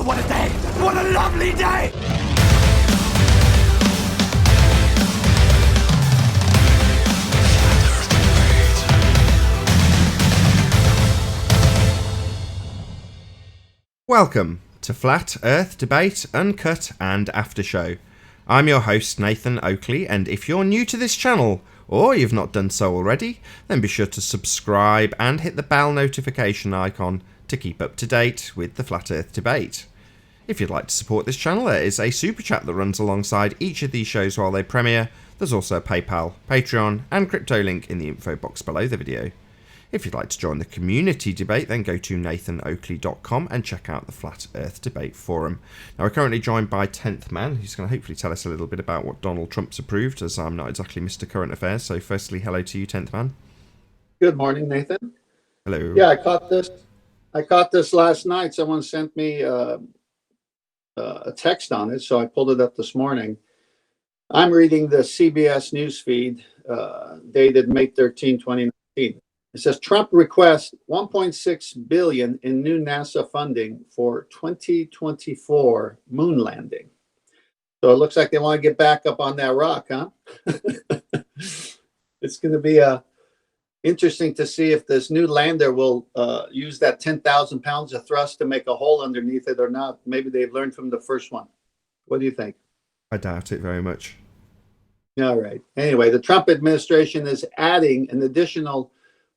Oh, what a day! What a lovely day! Welcome to Flat Earth Debate, Uncut and After Show. I'm your host Nathan Oakley, and if you're new to this channel, or you've not done so already, then be sure to subscribe and hit the bell notification icon to keep up to date with the Flat Earth Debate. If you'd like to support this channel, there is a super chat that runs alongside each of these shows while they premiere. There's also a PayPal, Patreon and crypto link in the info box below the video. If you'd like to join the community debate, then go to nathanoakley.com and check out the Flat Earth Debate Forum. Now, we're currently joined by 10th Man, who's going to hopefully tell us a little bit about what Donald Trump's approved, as I'm not exactly Mr. Current Affairs. So firstly, hello to you, 10th Man. Good morning, Nathan. Hello. Yeah, I caught this last night. Someone sent me a text on it, so I pulled it up this morning. I'm reading the CBS news feed dated May 13, 2019. It says Trump requests $1.6 billion in new NASA funding for 2024 moon landing. So it looks like they want to get back up on that rock, huh? It's going to be interesting to see if this new lander will use that 10,000 pounds of thrust to make a hole underneath it or not. Maybe they've learned from the first one. What do you think? I doubt it very much. All right. Anyway, the Trump administration is adding an additional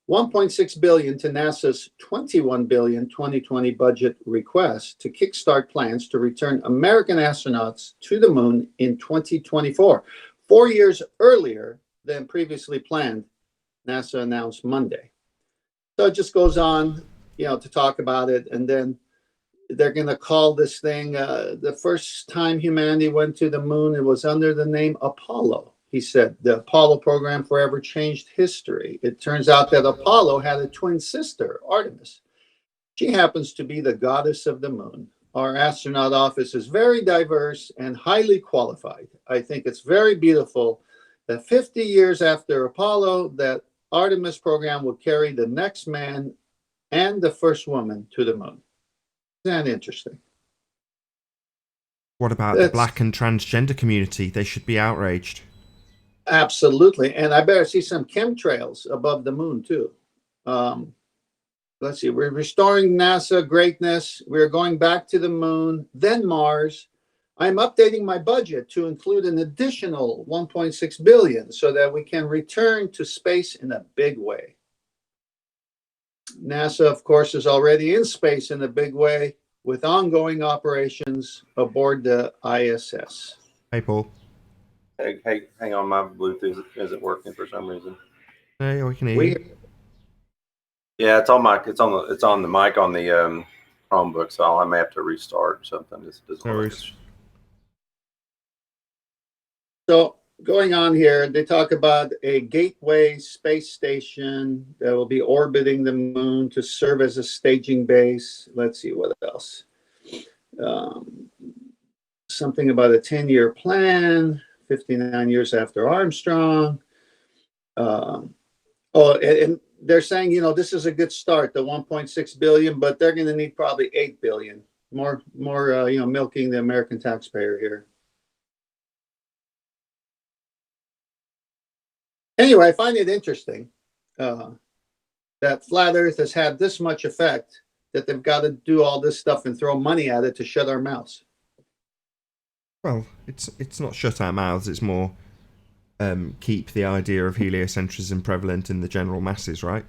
$1.6 billion to NASA's $21 billion 2020 budget request to kickstart plans to return American astronauts to the moon in 2024, 4 years earlier than previously planned, NASA announced Monday. So it just goes on, to talk about it, and then they're going to call this thing the first time humanity went to the moon. It was under the name Apollo. He said the Apollo program forever changed history. It turns out that Apollo had a twin sister, Artemis. She happens to be the goddess of the moon. Our astronaut office is very diverse and highly qualified. I think it's very beautiful that 50 years after Apollo, that Artemis program will carry the next man and the first woman to the moon. Isn't that interesting? What about the black and transgender community? They should be outraged. Absolutely. And I better see some chemtrails above the moon, too. Let's see. We're restoring NASA greatness. We're going back to the moon, then Mars. I'm updating my budget to include an additional $1.6 billion so that we can return to space in a big way. NASA, of course, is already in space in a big way with ongoing operations aboard the ISS. Hey, Paul. Hey, hang on, my Bluetooth isn't working for some reason. Hey, we can hear you. Yeah, it's on the mic on the Chromebook, so I may have to restart or something. So going on here, they talk about a gateway space station that will be orbiting the moon to serve as a staging base. Let's see what else. Something about a 10-year plan. 59 years after Armstrong. And they're saying, this is a good start, the 1.6 billion, but they're going to need probably 8 billion. More, milking the American taxpayer here. Anyway, I find it interesting that Flat Earth has had this much effect that they've got to do all this stuff and throw money at it to shut our mouths. Well, it's not shut our mouths, it's more keep the idea of heliocentrism prevalent in the general masses, right?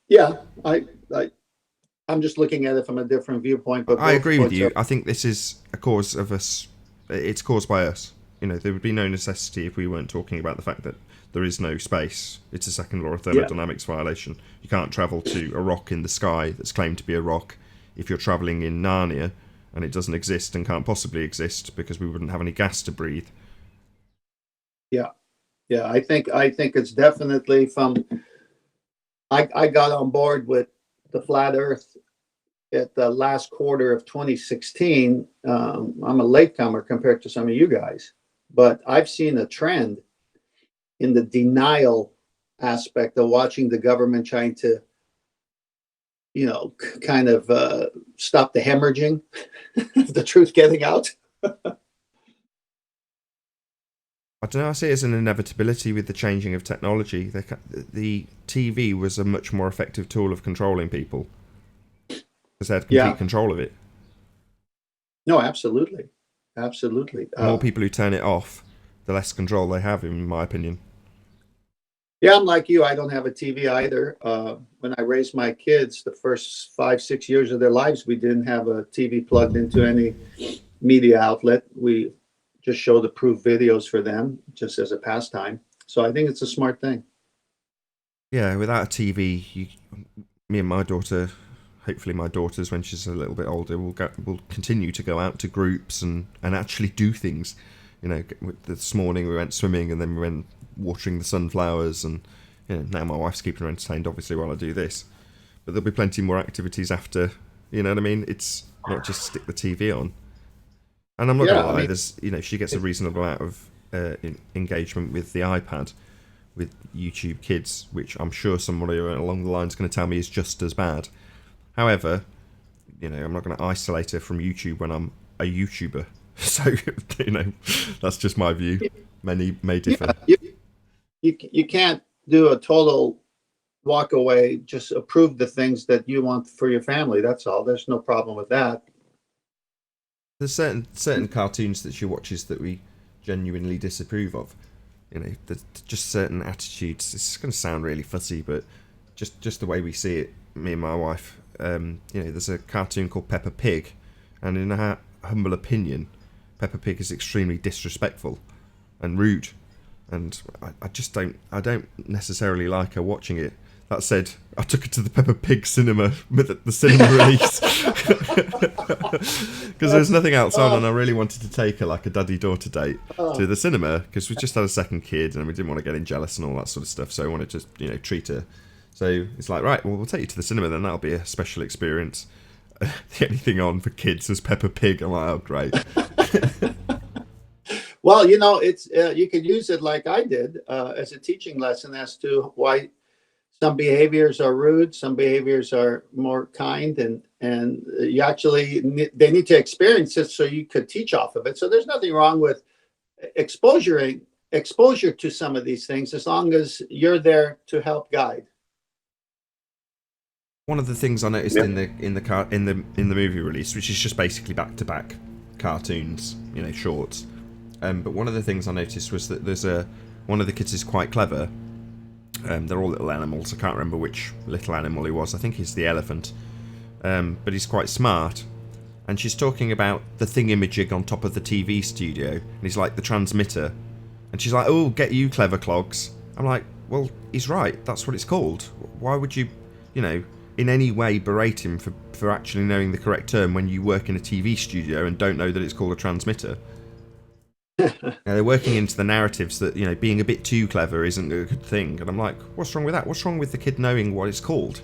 Yeah, I'm just looking at it from a different viewpoint. But I agree with you. I think this is a cause of us. It's caused by us. There would be no necessity if we weren't talking about the fact that there is no space. It's a second law of thermodynamics violation. You can't travel to a rock in the sky that's claimed to be a rock if you're travelling in Narnia and it doesn't exist and can't possibly exist because we wouldn't have any gas to breathe. Yeah. I think it's definitely from. I got on board with the Flat Earth at the last quarter of 2016. I'm a latecomer compared to some of you guys, but I've seen a trend in the denial aspect of watching the government trying to kind of stop the hemorrhaging, the truth getting out. I don't know, I see it as an inevitability with the changing of technology. The TV was a much more effective tool of controlling people because they had complete control of it. No, absolutely. Absolutely. The more people who turn it off, the less control they have, in my opinion. Yeah, I'm like you. I don't have a TV either. When I raised my kids, the first 5-6 years of their lives, we didn't have a TV plugged into any media outlet. We just showed approved videos for them, just as a pastime. So I think it's a smart thing. Yeah, without a TV, me and my daughter, hopefully my daughter's when she's a little bit older, will continue to go out to groups and actually do things. This morning we went swimming and then we went watering the sunflowers, and now my wife's keeping her entertained obviously while I do this, but there'll be plenty more activities after. You know what I mean? It's not just stick the TV on. And I'm not gonna lie, there's she gets a reasonable amount of engagement with the iPad with YouTube Kids, which I'm sure somebody along the line is going to tell me is just as bad. However, I'm not going to isolate her from YouTube when I'm a YouTuber. So that's just my view. Many may differ. Yeah, you can't do a total walk away. Just approve the things that you want for your family. That's all. There's no problem with that. There's certain cartoons that she watches that we genuinely disapprove of. Just certain attitudes. It's going to sound really fussy, but just the way we see it, me and my wife. There's a cartoon called Peppa Pig, and in her humble opinion, Peppa Pig is extremely disrespectful and rude, and I don't necessarily like her watching it. That said, I took her to the Peppa Pig cinema with the cinema release because there's nothing else on, and I really wanted to take her like a daddy-daughter date to the cinema because we just had a second kid and we didn't want to get in jealous and all that sort of stuff. So I wanted to treat her. So it's like, right, well, we'll take you to the cinema then. That'll be a special experience. The only thing on for kids was Peppa Pig. I'm like, oh, great. Well, it's you could use it like I did as a teaching lesson as to why some behaviors are rude, some behaviors are more kind, and you actually they need to experience it so you could teach off of it. So there's nothing wrong with exposure to some of these things as long as you're there to help guide. One of the things I noticed in the movie release, which is just basically back-to-back cartoons, shorts. But one of the things I noticed was that there's one of the kids is quite clever. They're all little animals. I can't remember which little animal he was. I think he's the elephant. But he's quite smart. And she's talking about the thingamajig on top of the TV studio. And he's like, the transmitter. And she's like, oh, get you, clever clogs. I'm like, well, he's right. That's what it's called. Why would you, in any way berate him for actually knowing the correct term when you work in a TV studio and don't know that it's called a transmitter? They're working into the narratives that being a bit too clever isn't a good thing, and I'm like, what's wrong with that? What's wrong with the kid knowing what it's called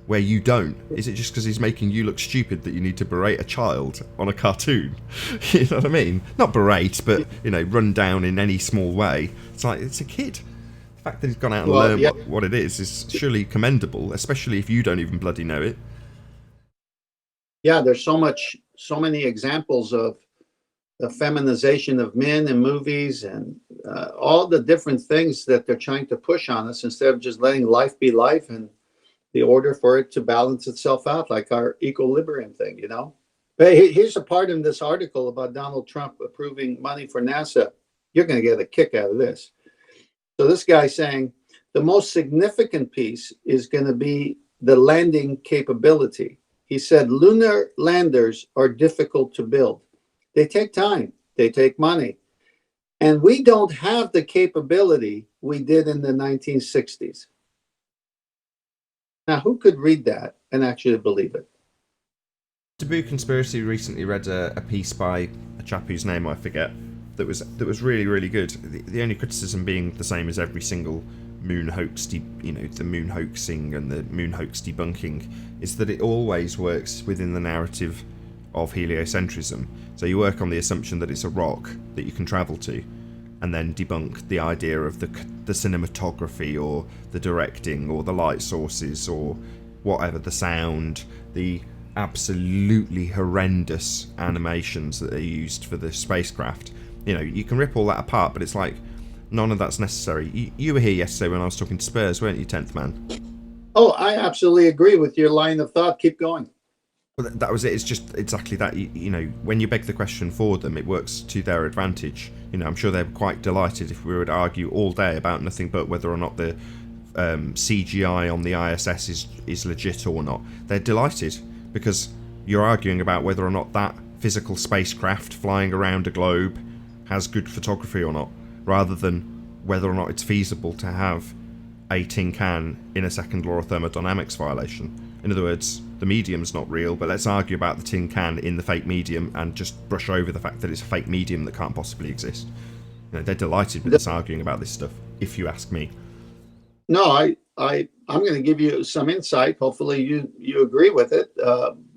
where you don't? Is it just because he's making you look stupid that you need to berate a child on a cartoon? You know what I mean? Not berate, but run down in any small way. It's like, it's a kid. The fact that he's gone out and learned what it is surely commendable, especially if you don't even bloody know it. Yeah, there's so many examples of the feminization of men in movies and all the different things that they're trying to push on us instead of just letting life be life and the order for it to balance itself out, like our equilibrium thing, But here's a part in this article about Donald Trump approving money for NASA. You're going to get a kick out of this. So this guy's saying the most significant piece is going to be the landing capability. He said lunar landers are difficult to build. They take time. They take money. And we don't have the capability we did in the 1960s. Now, who could read that and actually believe it? Taboo Conspiracy recently read a piece by a chap whose name I forget that was really, really good. The only criticism being the same as every single moon hoax, the moon hoaxing and the moon hoax debunking, is that it always works within the narrative of heliocentrism. So you work on the assumption that it's a rock that you can travel to, and then debunk the idea of the cinematography or the directing or the light sources or whatever, the sound, the absolutely horrendous animations that they used for the spacecraft. You know, you can rip all that apart, but it's like, none of that's necessary. You were here yesterday when I was talking to Spurs, weren't you, 10th man? Oh, I absolutely agree with your line of thought. Keep going. Well, that was it. It's just exactly that. You know, when you beg the question for them, it works to their advantage. You know, I'm sure they're quite delighted if we were to argue all day about nothing but whether or not the CGI on the ISS is legit or not. They're delighted because you're arguing about whether or not that physical spacecraft flying around a globe has good photography or not, rather than whether or not it's feasible to have a tin can in a second law of thermodynamics violation. In other words, the medium's not real, but let's argue about the tin can in the fake medium and just brush over the fact that it's a fake medium that can't possibly exist. You know, they're delighted with us arguing about this stuff, if you ask me. No, I'm going to give you some insight. Hopefully you agree with it.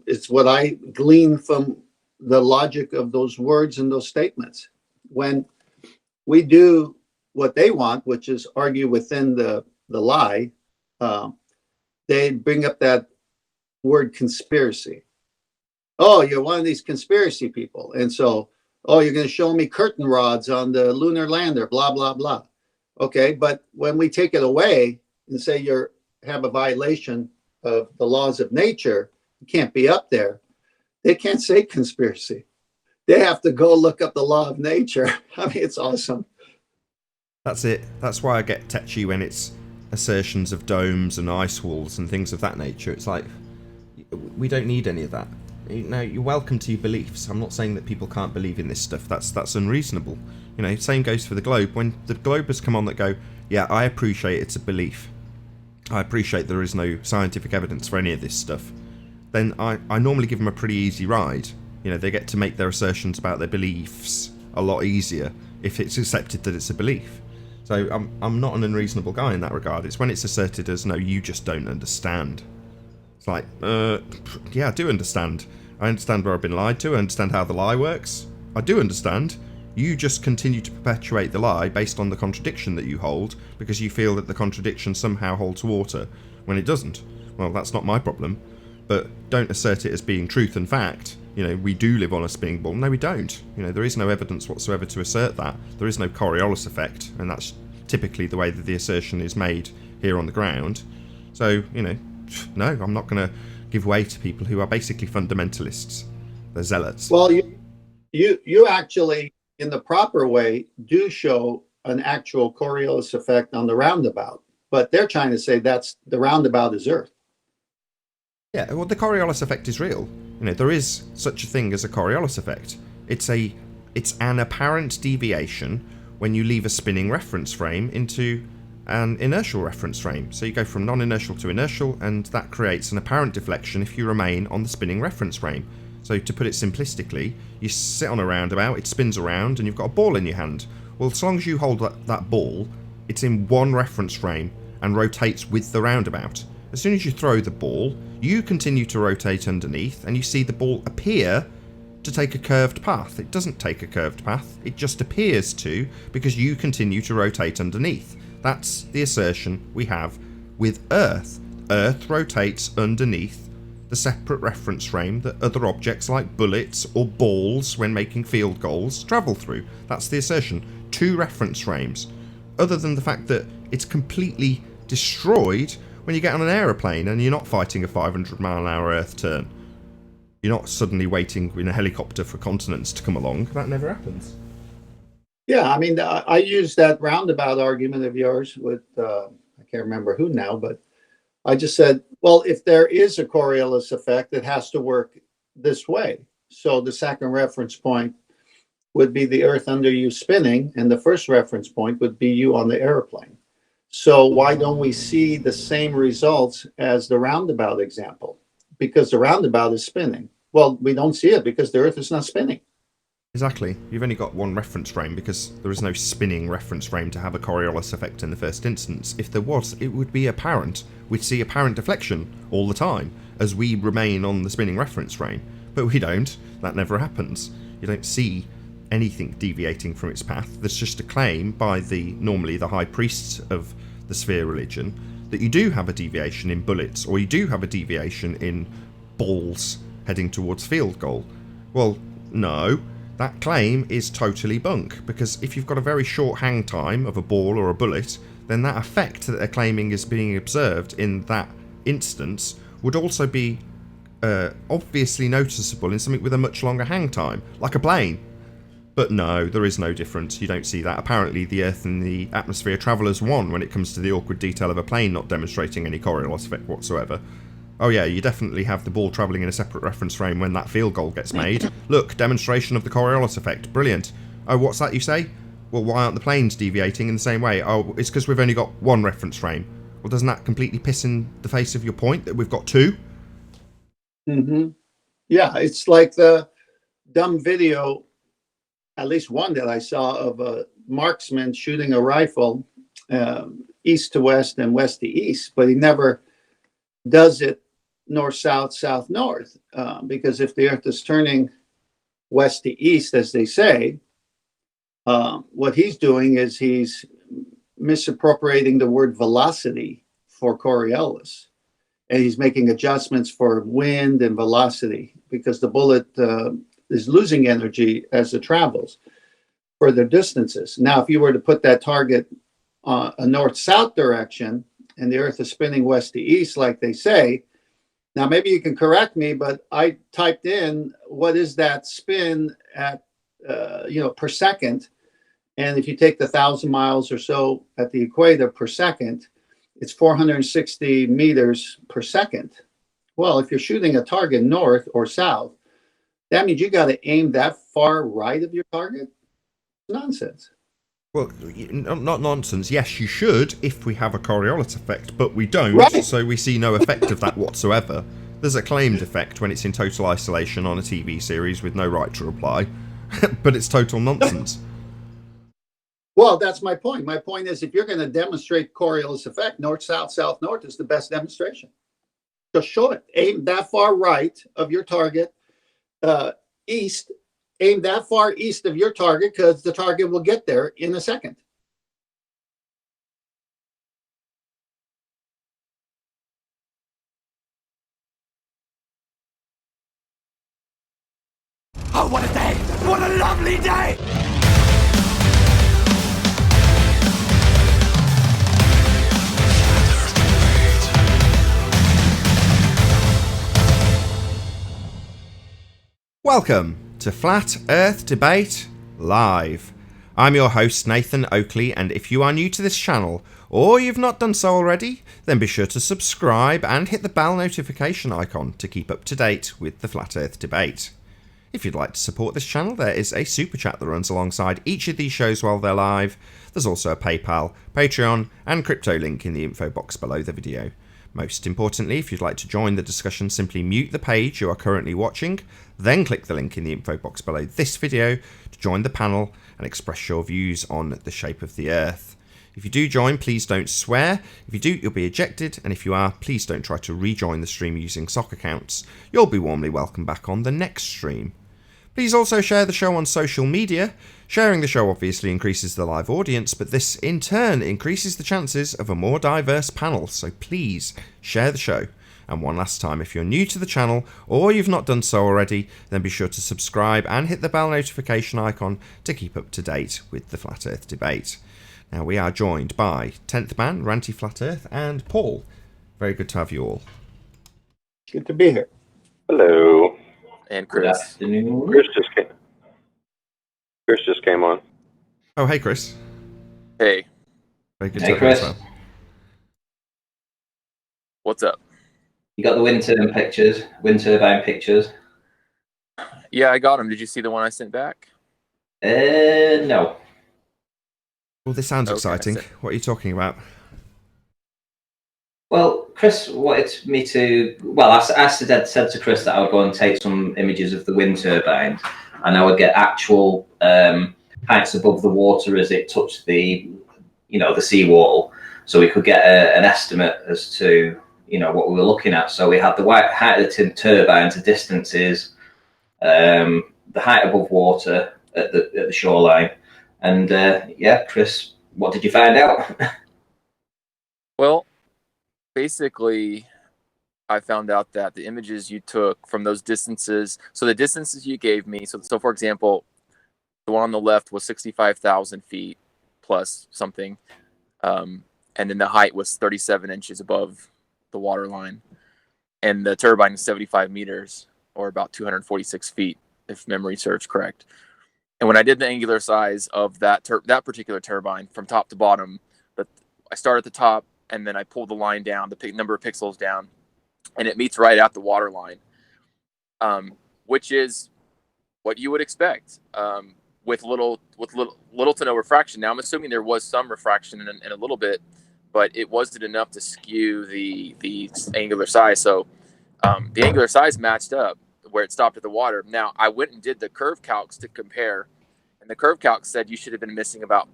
It's what I glean from the logic of those words and those statements. When we do what they want, which is argue within the lie, they bring up that word conspiracy. Oh, you're one of these conspiracy people. And so, oh, you're going to show me curtain rods on the lunar lander, blah, blah, blah. Okay, but when we take it away and say you have a violation of the laws of nature, you can't be up there, they can't say conspiracy. They have to go look up the law of nature. I mean, it's awesome. That's it. That's why I get tetchy when it's assertions of domes and ice walls and things of that nature. It's like, we don't need any of that. You know, you're welcome to your beliefs. I'm not saying that people can't believe in this stuff. That's unreasonable. You know, same goes for the globe. When the globers come on that go, yeah, I appreciate it's a belief. I appreciate there is no scientific evidence for any of this stuff. Then I normally give them a pretty easy ride. You know, they get to make their assertions about their beliefs a lot easier if it's accepted that it's a belief. So I'm not an unreasonable guy in that regard. It's when it's asserted as, no, you just don't understand. It's like, yeah, I do understand. I understand where I've been lied to. I understand how the lie works. I do understand. You just continue to perpetuate the lie based on the contradiction that you hold because you feel that the contradiction somehow holds water when it doesn't. Well, that's not my problem. But don't assert it as being truth and fact. You know, we do live on a spinning ball. No, we don't. You know, there is no evidence whatsoever to assert that. There is no Coriolis effect, and that's typically the way that the assertion is made here on the ground. So, you know, no, I'm not going to give way to people who are basically fundamentalists. They're zealots. Well, you actually, in the proper way, do show an actual Coriolis effect on the roundabout. But they're trying to say that's the roundabout is Earth. Yeah, well, the Coriolis effect is real. You know, there is such a thing as a Coriolis effect. It's an apparent deviation when you leave a spinning reference frame into an inertial reference frame. So you go from non-inertial to inertial, and that creates an apparent deflection if you remain on the spinning reference frame. So to put it simplistically, you sit on a roundabout, it spins around, and you've got a ball in your hand. Well, as long as you hold that ball, it's in one reference frame and rotates with the roundabout. As soon as you throw the ball, you continue to rotate underneath, and you see the ball appear to take a curved path. It doesn't take a curved path, it just appears to, because you continue to rotate underneath. That's the assertion we have with Earth. Earth rotates underneath the separate reference frame that other objects like bullets or balls, when making field goals, travel through. That's the assertion. 2 reference frames. Other than the fact that it's completely destroyed when you get on an aeroplane and you're not fighting a 500-mile-an-hour Earth turn. You're not suddenly waiting in a helicopter for continents to come along. That never happens. Yeah, I mean, I use that roundabout argument of yours with, I can't remember who now, but I just said, well, if there is a Coriolis effect, it has to work this way. So the second reference point would be the Earth under you spinning, and the first reference point would be you on the airplane. So why don't we see the same results as the roundabout example? Because the roundabout is spinning. Well, we don't see it because the Earth is not spinning. Exactly. You've only got one reference frame because there is no spinning reference frame to have a Coriolis effect in the first instance. If there was, it would be apparent. We'd see apparent deflection all the time as we remain on the spinning reference frame. But we don't. That never happens. You don't see anything deviating from its path. There's just a claim by normally the high priests of the sphere religion that you do have a deviation in bullets, or you do have a deviation in balls heading towards field goal. Well, no, that claim is totally bunk, because if you've got a very short hang time of a ball or a bullet, then that effect that they're claiming is being observed in that instance would also be obviously noticeable in something with a much longer hang time, like a plane. But no, there is no difference. You don't see that. Apparently the Earth and the atmosphere travel as one when it comes to the awkward detail of a plane not demonstrating any Coriolis effect whatsoever. Oh yeah, you definitely have the ball travelling in a separate reference frame when that field goal gets made. Look, demonstration of the Coriolis effect. Brilliant. Oh, what's that you say? Well, why aren't the planes deviating in the same way? Oh, it's because we've only got one reference frame. Well, doesn't that completely piss in the face of your point that we've got two? Mm-hmm. Yeah, it's like the dumb video, at least one that I saw, of a marksman shooting a rifle east to west and west to east, but he never does it north, south, south, north, because if the Earth is turning west to east, as they say, what he's doing is he's misappropriating the word velocity for Coriolis. And he's making adjustments for wind and velocity because the bullet is losing energy as it travels further distances. Now, if you were to put that target a north-south direction and the Earth is spinning west to east, like they say, now maybe you can correct me, but I typed in what is that spin at per second, and if you take the 1,000 miles or so at the equator per second, it's 460 meters per second. Well, if you're shooting a target north or south, that means you got to aim that far right of your target? Nonsense. Well, not nonsense. Yes, you should if we have a Coriolis effect, but we don't, right. So we see no effect of that whatsoever. There's a claimed effect when it's in total isolation on a TV series with no right to reply, but it's total nonsense. Well, that's my point. My point is, if you're going to demonstrate Coriolis effect, north, south, south, north is the best demonstration. Just show it. Aim that far right of your target, east. Aim that far east of your target because the target will get there in a second. Oh, what a day! What a lovely day! Welcome to Flat Earth Debate Live. I'm your host Nathan Oakley, and if you are new to this channel, or you've not done so already, then be sure to subscribe and hit the bell notification icon to keep up to date with the Flat Earth Debate. If you'd like to support this channel, there is a super chat that runs alongside each of these shows while they're live. There's also a PayPal, Patreon, and crypto link in the info box below the video. Most importantly, if you'd like to join the discussion, simply mute the page you are currently watching, then click the link in the info box below this video to join the panel and express your views on the shape of the Earth. If you do join, please don't swear. If you do, you'll be ejected, and if you are, please don't try to rejoin the stream using sock accounts. You'll be warmly welcome back on the next stream. Please also share the show on social media. Sharing the show obviously increases the live audience, but this in turn increases the chances of a more diverse panel, so please share the show. And one last time, if you're new to the channel or you've not done so already, then be sure to subscribe and hit the bell notification icon to keep up to date with the Flat Earth Debate. Now we are joined by 10th Man, Ranty Flat Earth, and Paul. Very good to have you all. Good to be here. Hello. And Chris. Chris just came on. Oh, hey Chris. Hey. Very good Hey, to have Chris. you as well. What's up? You got the wind turbine pictures? Yeah, I got him. Did you see the one I sent back? No. Well, this sounds Okay, exciting. so- What are you talking about? Well, Chris wanted me to. Well, I said to Chris that I would go and take some images of the wind turbine, and I would get actual heights above the water as it touched the seawall, so we could get an estimate as to what we were looking at. So we had the height of the turbines, the distances, the height above water at the shoreline, and Chris, what did you find out? Well, basically, I found out that the images you took from those distances, so the distances you gave me, so for example, the one on the left was 65,000 feet plus something, and then the height was 37 inches above the water line, and the turbine is 75 meters, or about 246 feet, if memory serves correct. And when I did the angular size of that particular turbine from top to bottom, I start at the top, and then I pull the line down, the number of pixels down, and it meets right at the water line, which is what you would expect, with little to no refraction. Now I'm assuming there was some refraction in a little bit, but it wasn't enough to skew the angular size. So the angular size matched up where it stopped at the water. Now I went and did the curve calcs to compare, and the curve calc said you should have been missing about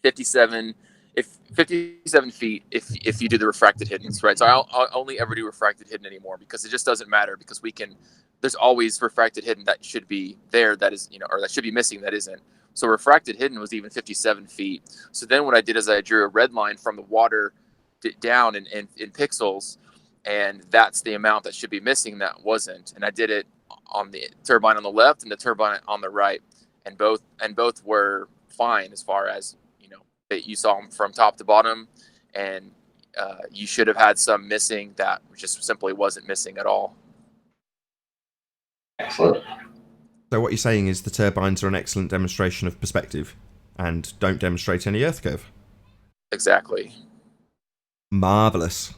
57 feet if you do the refracted hiddens, right? So I'll only ever do refracted hidden anymore, because it just doesn't matter, because there's always refracted hidden that should be there, that is, or that should be missing, that isn't. So refracted hidden was even 57 feet. So then what I did is I drew a red line from the water down in pixels, and that's the amount that should be missing that wasn't. And I did it on the turbine on the left and the turbine on the right, and both were fine as far as, that you saw them from top to bottom, and you should have had some missing that just simply wasn't missing at all. Excellent. So what you're saying is the turbines are an excellent demonstration of perspective and don't demonstrate any Earth curve. Exactly. Marvellous.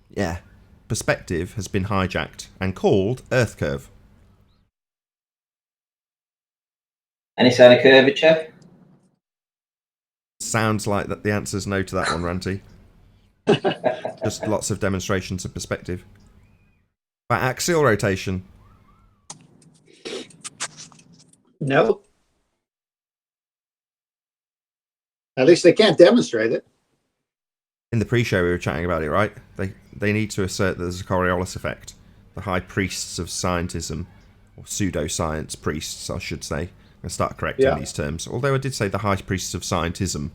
Yeah. Perspective has been hijacked and called Earth curve. Any sign of curvature? Sounds like that the answer's no to that one, Ranty. Just lots of demonstrations of perspective. But axial rotation. No. At least they can't demonstrate it. In the pre-show we were chatting about it, right? They need to assert that there's a Coriolis effect. The high priests of scientism, or pseudoscience priests, I should say. I'm going to start correcting these terms. Although I did say the high priests of scientism,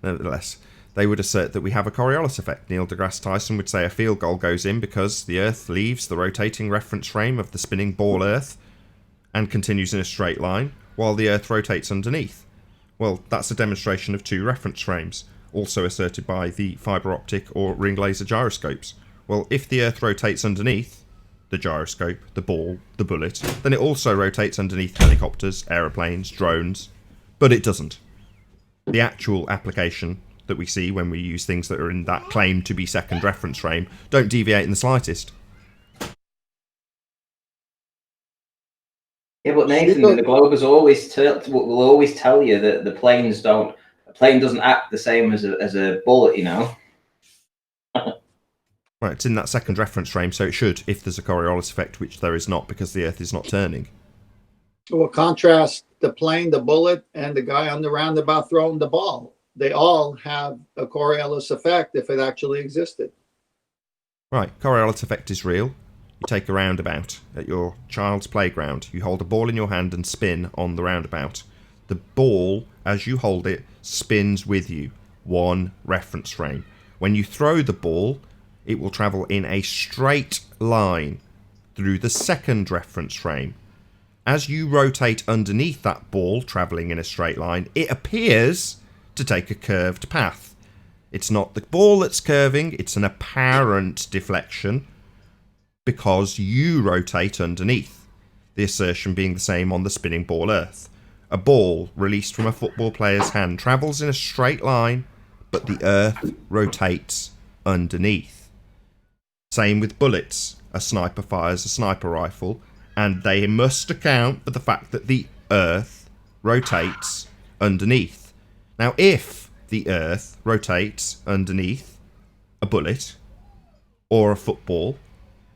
nevertheless. They would assert that we have a Coriolis effect. Neil deGrasse Tyson would say a field goal goes in because the Earth leaves the rotating reference frame of the spinning ball Earth and continues in a straight line, while the Earth rotates underneath. Well, that's a demonstration of two reference frames, also asserted by the fibre optic or ring laser gyroscopes. Well, if the Earth rotates underneath the gyroscope, the ball, the bullet, then it also rotates underneath helicopters, aeroplanes, drones, but it doesn't. The actual application that we see when we use things that are in that claim to be second reference frame don't deviate in the slightest. Yeah, but Nathan, the Globers will always tell you that a plane doesn't act the same as a bullet, Right, it's in that second reference frame, so it should, if there's a Coriolis effect, which there is not because the Earth is not turning. We'll contrast the plane, the bullet, and the guy on the roundabout throwing the ball. They all have a Coriolis effect if it actually existed. Right, Coriolis effect is real. You take a roundabout at your child's playground. You hold a ball in your hand and spin on the roundabout. The ball, as you hold it, spins with you. One reference frame. When you throw the ball, it will travel in a straight line through the second reference frame. As you rotate underneath that ball travelling in a straight line, it appears to take a curved path. It's not the ball that's curving, it's an apparent deflection because you rotate underneath. The assertion being the same on the spinning ball Earth. A ball released from a football player's hand travels in a straight line, but the Earth rotates underneath. Same with bullets. A sniper fires a sniper rifle, and they must account for the fact that the Earth rotates underneath. Now, if the Earth rotates underneath a bullet or a football,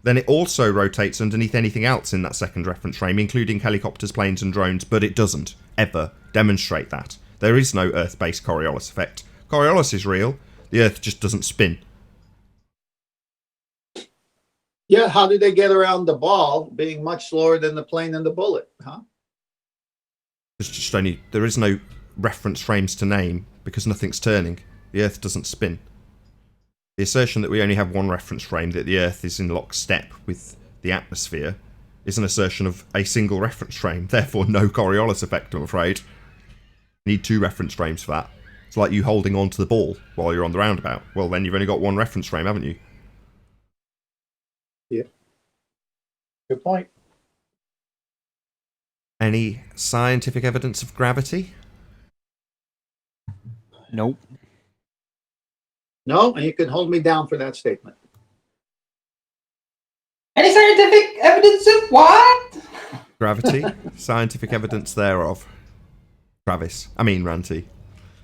then it also rotates underneath anything else in that second reference frame, including helicopters, planes and drones, but it doesn't ever demonstrate that. There is no Earth-based Coriolis effect. Coriolis is real, the Earth just doesn't spin. Yeah, how did they get around the ball being much slower than the plane and the bullet, huh? There is no reference frames to name because nothing's turning. The Earth doesn't spin. The assertion that we only have one reference frame, that the Earth is in lockstep with the atmosphere, is an assertion of a single reference frame, therefore no Coriolis effect, I'm afraid. You need 2 reference frames for that. It's like you holding on to the ball while you're on the roundabout. Well, then you've only got one reference frame, haven't you? Yeah. Good point. Any scientific evidence of gravity? Nope. No, and you can hold me down for that statement. Any scientific evidence of what? Gravity? Scientific evidence thereof. Ranty.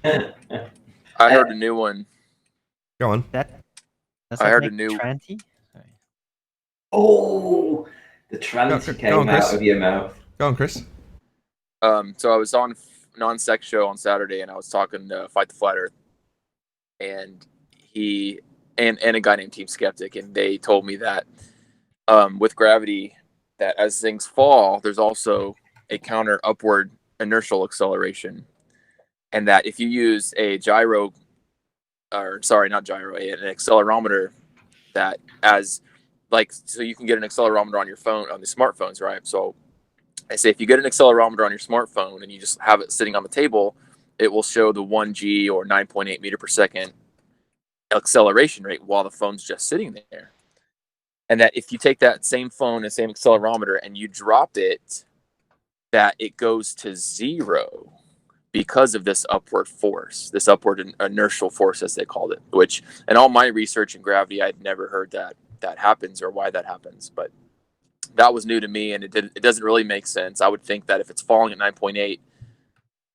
I heard a new one. Go on. That's I heard like a new- Tranty? Sorry. Oh, the tranty Go came on, Chris. out of your mouth. Go on, Chris. So I was on non-sec show on Saturday, and I was talking to Fight the Flat Earth, and he and a guy named Team Skeptic, and they told me that with gravity, that as things fall, there's also a counter upward inertial acceleration, and that if you use a gyro, or sorry, not gyro, an accelerometer, that so you can get an accelerometer on your phone, on the smartphones, right? So I say if you get an accelerometer on your smartphone and you just have it sitting on the table, it will show the 1g or 9.8 meter per second acceleration rate while the phone's just sitting there. And that if you take that same phone and same accelerometer and you drop it, that it goes to 0 because of this upward force, this upward inertial force, as they called it, which in all my research in gravity, I'd never heard that happens or why that happens. But that was new to me, and it doesn't really make sense. I would think that if it's falling at 9.8,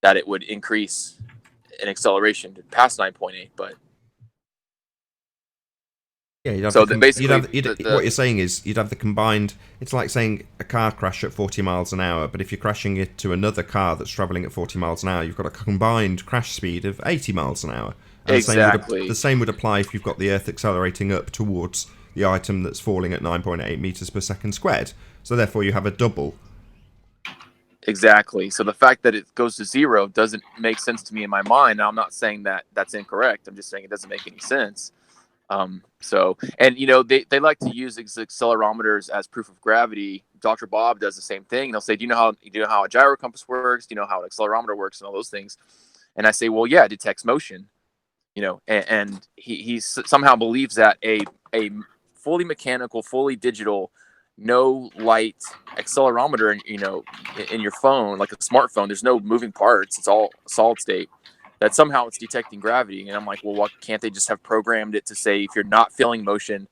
that it would increase in acceleration to past 9.8, but Yeah, you'd have so the basically, what you're saying is you'd have the combined. It's like saying a car crash at 40 miles an hour, but if you're crashing it to another car that's travelling at 40 miles an hour, you've got a combined crash speed of 80 miles an hour. And exactly. The same would apply if you've got the Earth accelerating up towards the item that's falling at 9.8 meters per second squared. So therefore, you have a double. Exactly. So the fact that it goes to 0 doesn't make sense to me in my mind. Now, I'm not saying that that's incorrect. I'm just saying it doesn't make any sense. And they like to use accelerometers as proof of gravity. Dr. Bob does the same thing. They'll say, do you know how a gyro compass works? Do you know how an accelerometer works and all those things? And I say, well, yeah, it detects motion, and he somehow believes that a fully mechanical, fully digital, no light accelerometer in your phone, like a smartphone, there's no moving parts. It's all solid state. That somehow it's detecting gravity. And I'm like, well, what can't they just have programmed it to say if you're not feeling motion,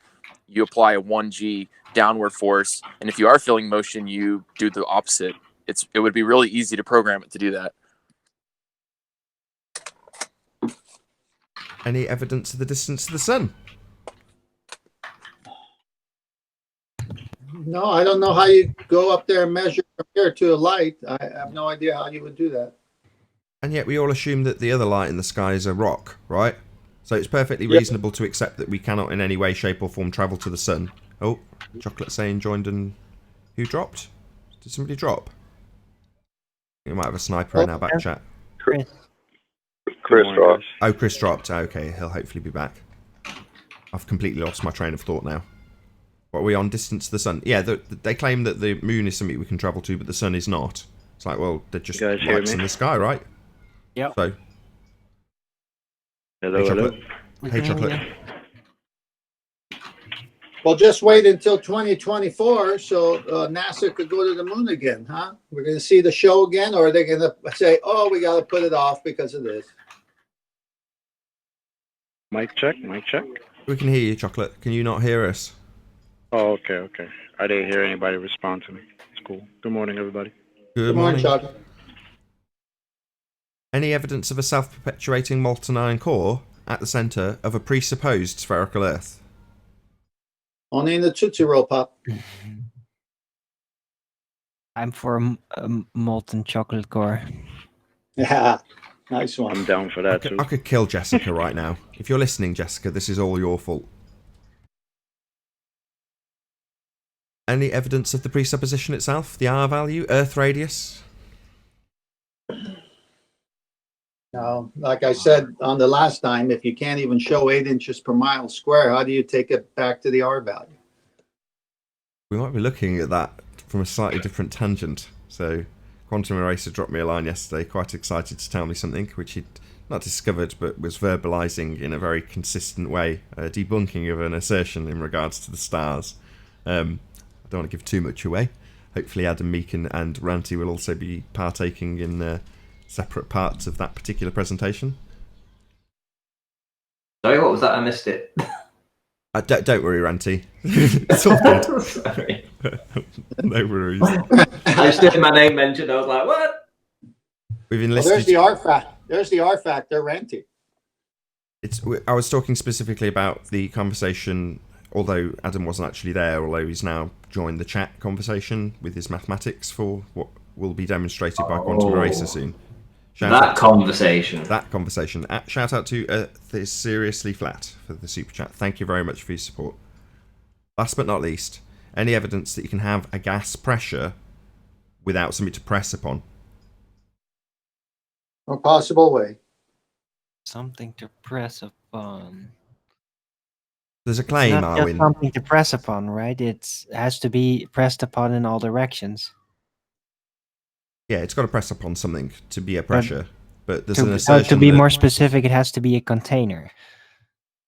you apply a 1g downward force, and if you are feeling motion, you do the opposite. It would be really easy to program it to do that. Any evidence of the distance to the sun? No, I don't know how you go up there and measure from here to a light. I have no idea how you would do that. And yet we all assume that the other light in the sky is a rock, right? So it's perfectly reasonable to accept that we cannot in any way, shape or form travel to the sun. Oh, Chocolate saying joined and... Who dropped? Did somebody drop? We might have a sniper in our back chat. Chris. Chris dropped. Oh, Chris dropped. Okay, he'll hopefully be back. I've completely lost my train of thought now. What are we on? Distance to the sun? Yeah, they claim that the moon is something we can travel to, but the sun is not. It's like, well, they're just lights in the sky, right? Yep. So, Hello, hey, hello. Chocolate. Hey, Chocolate. Well, just wait until 2024 so NASA could go to the moon again, huh? We're going to see the show again, or are they going to say, oh, we got to put it off because of this? Mic check, mic check. We can hear you, Chocolate. Can you not hear us? Oh, okay, okay. I didn't hear anybody respond to me. It's cool. Good morning, everybody. Good morning, Chuck. Any evidence of a self-perpetuating molten iron core at the centre of a presupposed spherical Earth? Only in the Tootsie Roll Pop. I'm for a molten chocolate core. Yeah, nice I'm one. down for that, too. I could kill Jessica right now. If you're listening, Jessica, this is all your fault. Any evidence of the presupposition itself? The R value? Earth radius? Like I said on the last time, if you can't even show 8 inches per mile square, how do you take it back to the R value? We might be looking at that from a slightly different tangent. So, Quantum Eraser dropped me a line yesterday, quite excited to tell me something which he'd not discovered but was verbalising in a very consistent way, a debunking of an assertion in regards to the stars. I don't want to give too much away. Hopefully Adam Meakin and Ranty will also be partaking in separate parts of that particular presentation. Sorry, what was that? I missed it. Don't worry, Ranty. It's all good. Sorry. No worries. I just heard my name mentioned. I was like, what? We've Well, enlisted... there's the R factor. There's the R factor, Ranty. I was talking specifically about the conversation, although Adam wasn't actually there, although he's now joined the chat conversation with his mathematics for what will be demonstrated by Quantum Eraser soon. That conversation. Shout out to this Seriously Flat for the super chat. Thank you very much for your support. Last but not least, any evidence that you can have a gas pressure without something to press upon? A possible way. Something to press upon. There's a claim, It's not just Arwin. something to press upon, right? It has to be pressed upon in all directions. Yeah, it's got to press upon something to be a pressure. But there's an To assertion be that, more specific, it has to be a container.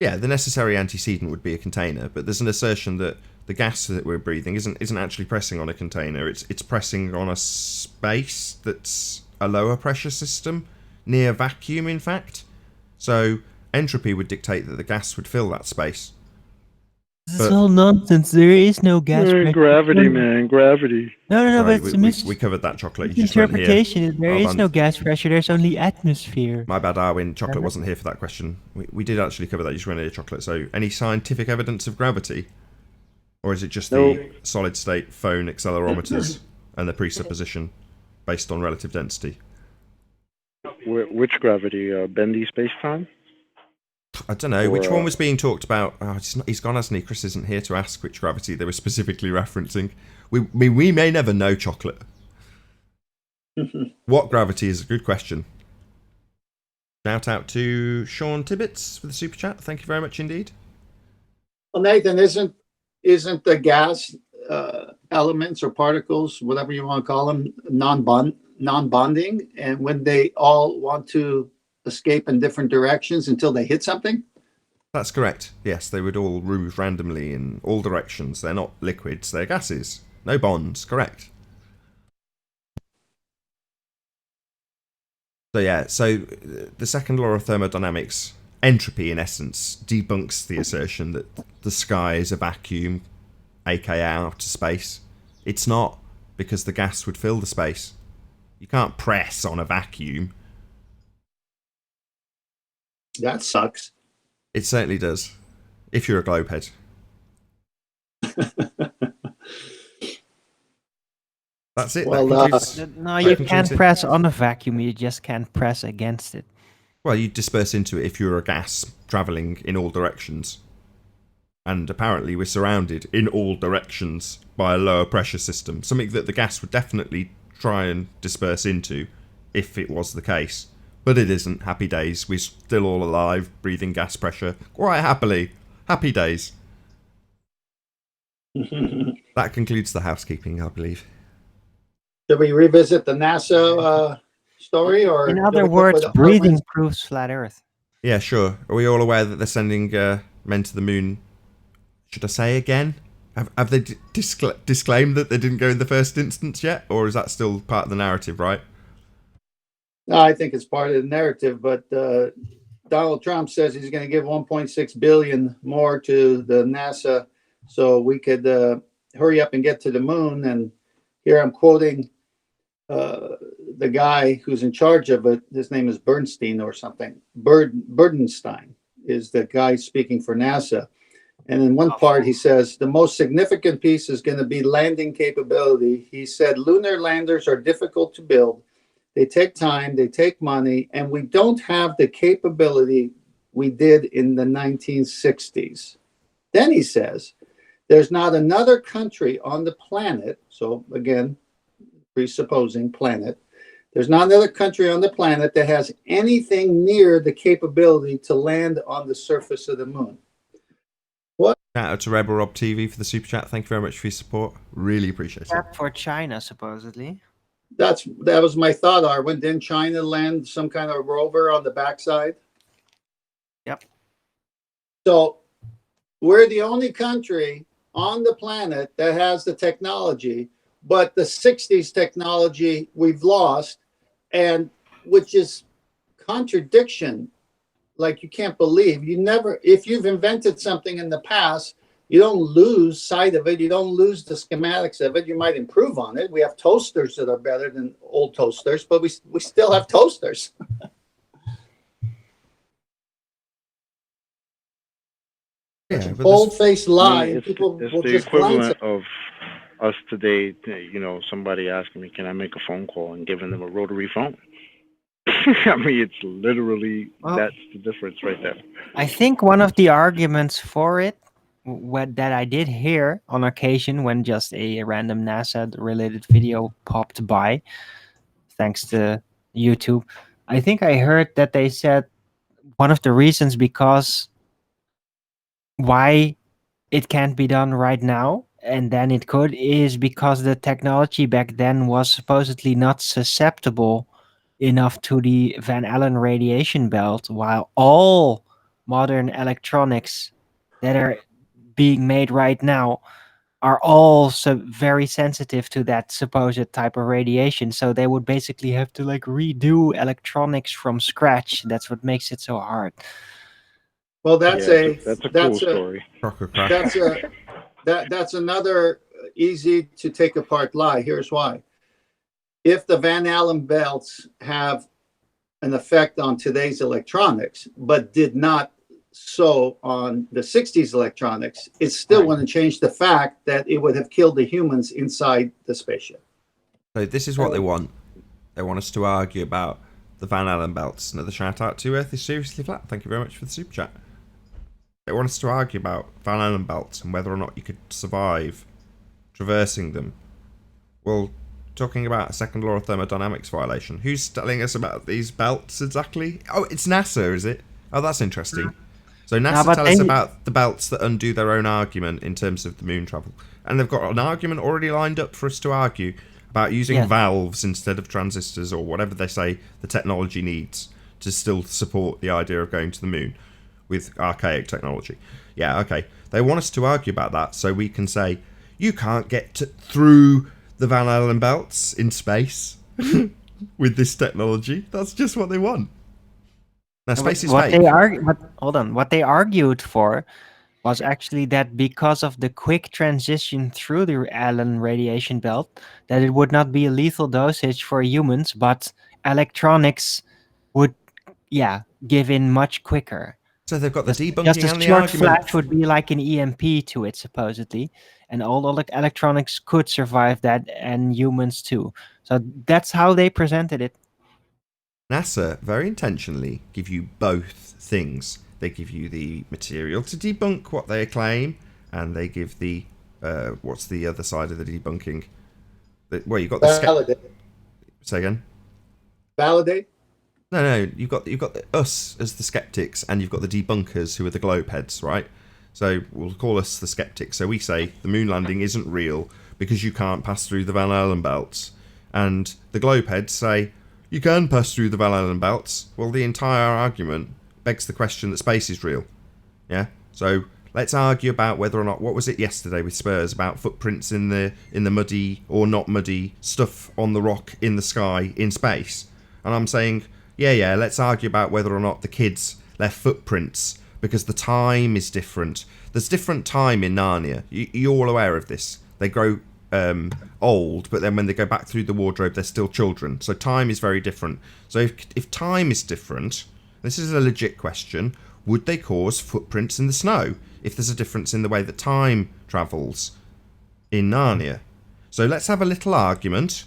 yeah, the necessary antecedent would be a container, but there's an assertion that the gas that we're breathing isn't actually pressing on a container. It's pressing on a space that's a lower pressure system, near vacuum, in fact. So entropy would dictate that the gas would fill that space. This is all nonsense. There is no gas pressure. Gravity, man, gravity. No, Sorry, but it's we covered that, Chocolate. You just weren't here. interpretation. There Hold is on. no gas pressure. There's only atmosphere. My bad, Arwin. Chocolate wasn't here for that question. We did actually cover that. You just weren't here, Chocolate. So, any scientific evidence of gravity? Or is it just the solid state phone accelerometers and the presupposition based on relative density? Which gravity? Bendy space-time? I don't know. Which one was being talked about? Oh, he's gone, hasn't he? Chris isn't here to ask which gravity they were specifically referencing. We may never know, Chocolate. What gravity is a good question. Shout out to Sean Tibbets for the super chat. Thank you very much indeed. Well, Nathan, isn't the gas elements or particles, whatever you want to call them, non-bonding? And when they all want to escape in different directions until they hit something? That's correct. Yes, they would all move randomly in all directions. They're not liquids, they're gases. No bonds, correct. So yeah, so the second law of thermodynamics, entropy in essence, debunks the assertion that the sky is a vacuum, aka outer space. It's not, because the gas would fill the space. You can't press on a vacuum. That sucks. It certainly does, if you're a globehead. That's it. Well, No, you can't press on a vacuum. You just can't press against it. Well, you disperse into it if you're a gas travelling in all directions. And apparently we're surrounded in all directions by a lower pressure system. Something that the gas would definitely try and disperse into if it was the case. But it isn't. Happy days. We're still all alive, breathing gas pressure. Quite happily. Happy days. That concludes the housekeeping, I believe. Should we revisit the NASA story? Or In other words, breathing proves flat Earth. Yeah, sure. Are we all aware that they're sending men to the moon? Should I say again? Have they disclaimed that they didn't go in the first instance yet? Or is that still part of the narrative, right? No, I think it's part of the narrative, but Donald Trump says he's going to give 1.6 billion more to the NASA so we could hurry up and get to the moon. And here I'm quoting the guy who's in charge of it. His name is Bernstein or something. Burdenstein is the guy speaking for NASA. And in one part, he says, the most significant piece is going to be landing capability. He said, lunar landers are difficult to build. They take time, they take money, and we don't have the capability we did in the 1960s. Then he says, there's not another country on the planet, so again, presupposing planet, There's not another country on the planet that has anything near the capability to land on the surface of the moon. What? Shout out to Rebel Rob TV for the super chat. Thank you very much for your support. Really appreciate it. Except for China, supposedly. That was my thought, Arwen. Didn't China land some kind of rover on the backside? Yep. So we're the only country on the planet that has the technology, but the 60s technology we've lost, and which is contradiction. Like, you can't believe. You never, if you've invented something in the past, you don't lose sight of it. You don't lose the schematics of it. You might improve on it. We have toasters that are better than old toasters, but we still have toasters. Yeah, Bold-faced lie, and it's, people it's will the just equivalent glance of us today, somebody asking me, can I make a phone call, and giving them a rotary phone. I mean, it's literally, that's the difference right there. I think one of the arguments for it, that I did hear on occasion when just a random NASA-related video popped by, thanks to YouTube, I think I heard that they said one of the reasons because why it can't be done right now, and then it could, is because the technology back then was supposedly not susceptible enough to the Van Allen radiation belt, while all modern electronics that are being made right now are all very sensitive to that supposed type of radiation. So they would basically have to like redo electronics from scratch. That's what makes it so hard. Well, that's a cool story. That's another easy to take apart lie. Here's why. If the Van Allen belts have an effect on today's electronics, but did not so on the 60s electronics, it still wouldn't change the fact that it would have killed the humans inside the spaceship. So this is what they want. They want us to argue about the Van Allen belts. Another shout out to Earth is Seriously Flat. Thank you very much for the super chat. They want us to argue about Van Allen belts and whether or not you could survive traversing them. Well, talking about a second law of thermodynamics violation. Who's telling us about these belts exactly? Oh, it's NASA, is it? Oh, that's interesting. So NASA tell us about the belts that undo their own argument in terms of the moon travel. And they've got an argument already lined up for us to argue about using valves instead of transistors or whatever they say the technology needs to still support the idea of going to the moon with archaic technology. Yeah, okay. They want us to argue about that so we can say, you can't get through the Van Allen belts in space with this technology. That's just what they want. Now, space is fake. What they argued for was actually that because of the quick transition through the Allen radiation belt, that it would not be a lethal dosage for humans, but electronics would, give in much quicker. So they've got the debunking just and a the short argument. flash would be like an EMP to it, supposedly, and all the electronics could survive that, and humans too. So that's how they presented it. NASA very intentionally give you both things. They give you the material to debunk what they claim, and they give the what's the other side of the debunking? Well, you've got the validate. Say again. Validate. No, you've got us as the skeptics, and you've got the debunkers who are the globeheads, right? So we'll call us the skeptics. So we say the moon landing isn't real because you can't pass through the Van Allen belts, and the globeheads say you can pass through the Van Allen belts. Well, the entire argument begs the question that space is real. Yeah. So let's argue about whether or not, what was it yesterday with Spurs about footprints in the muddy or not muddy stuff on the rock in the sky in space, and I'm saying. Yeah, let's argue about whether or not the kids left footprints because the time is different. There's different time in Narnia. You're all aware of this. They grow old, but then when they go back through the wardrobe, they're still children. So time is very different. So if time is different, this is a legit question, would they cause footprints in the snow if there's a difference in the way that time travels in Narnia? So let's have a little argument.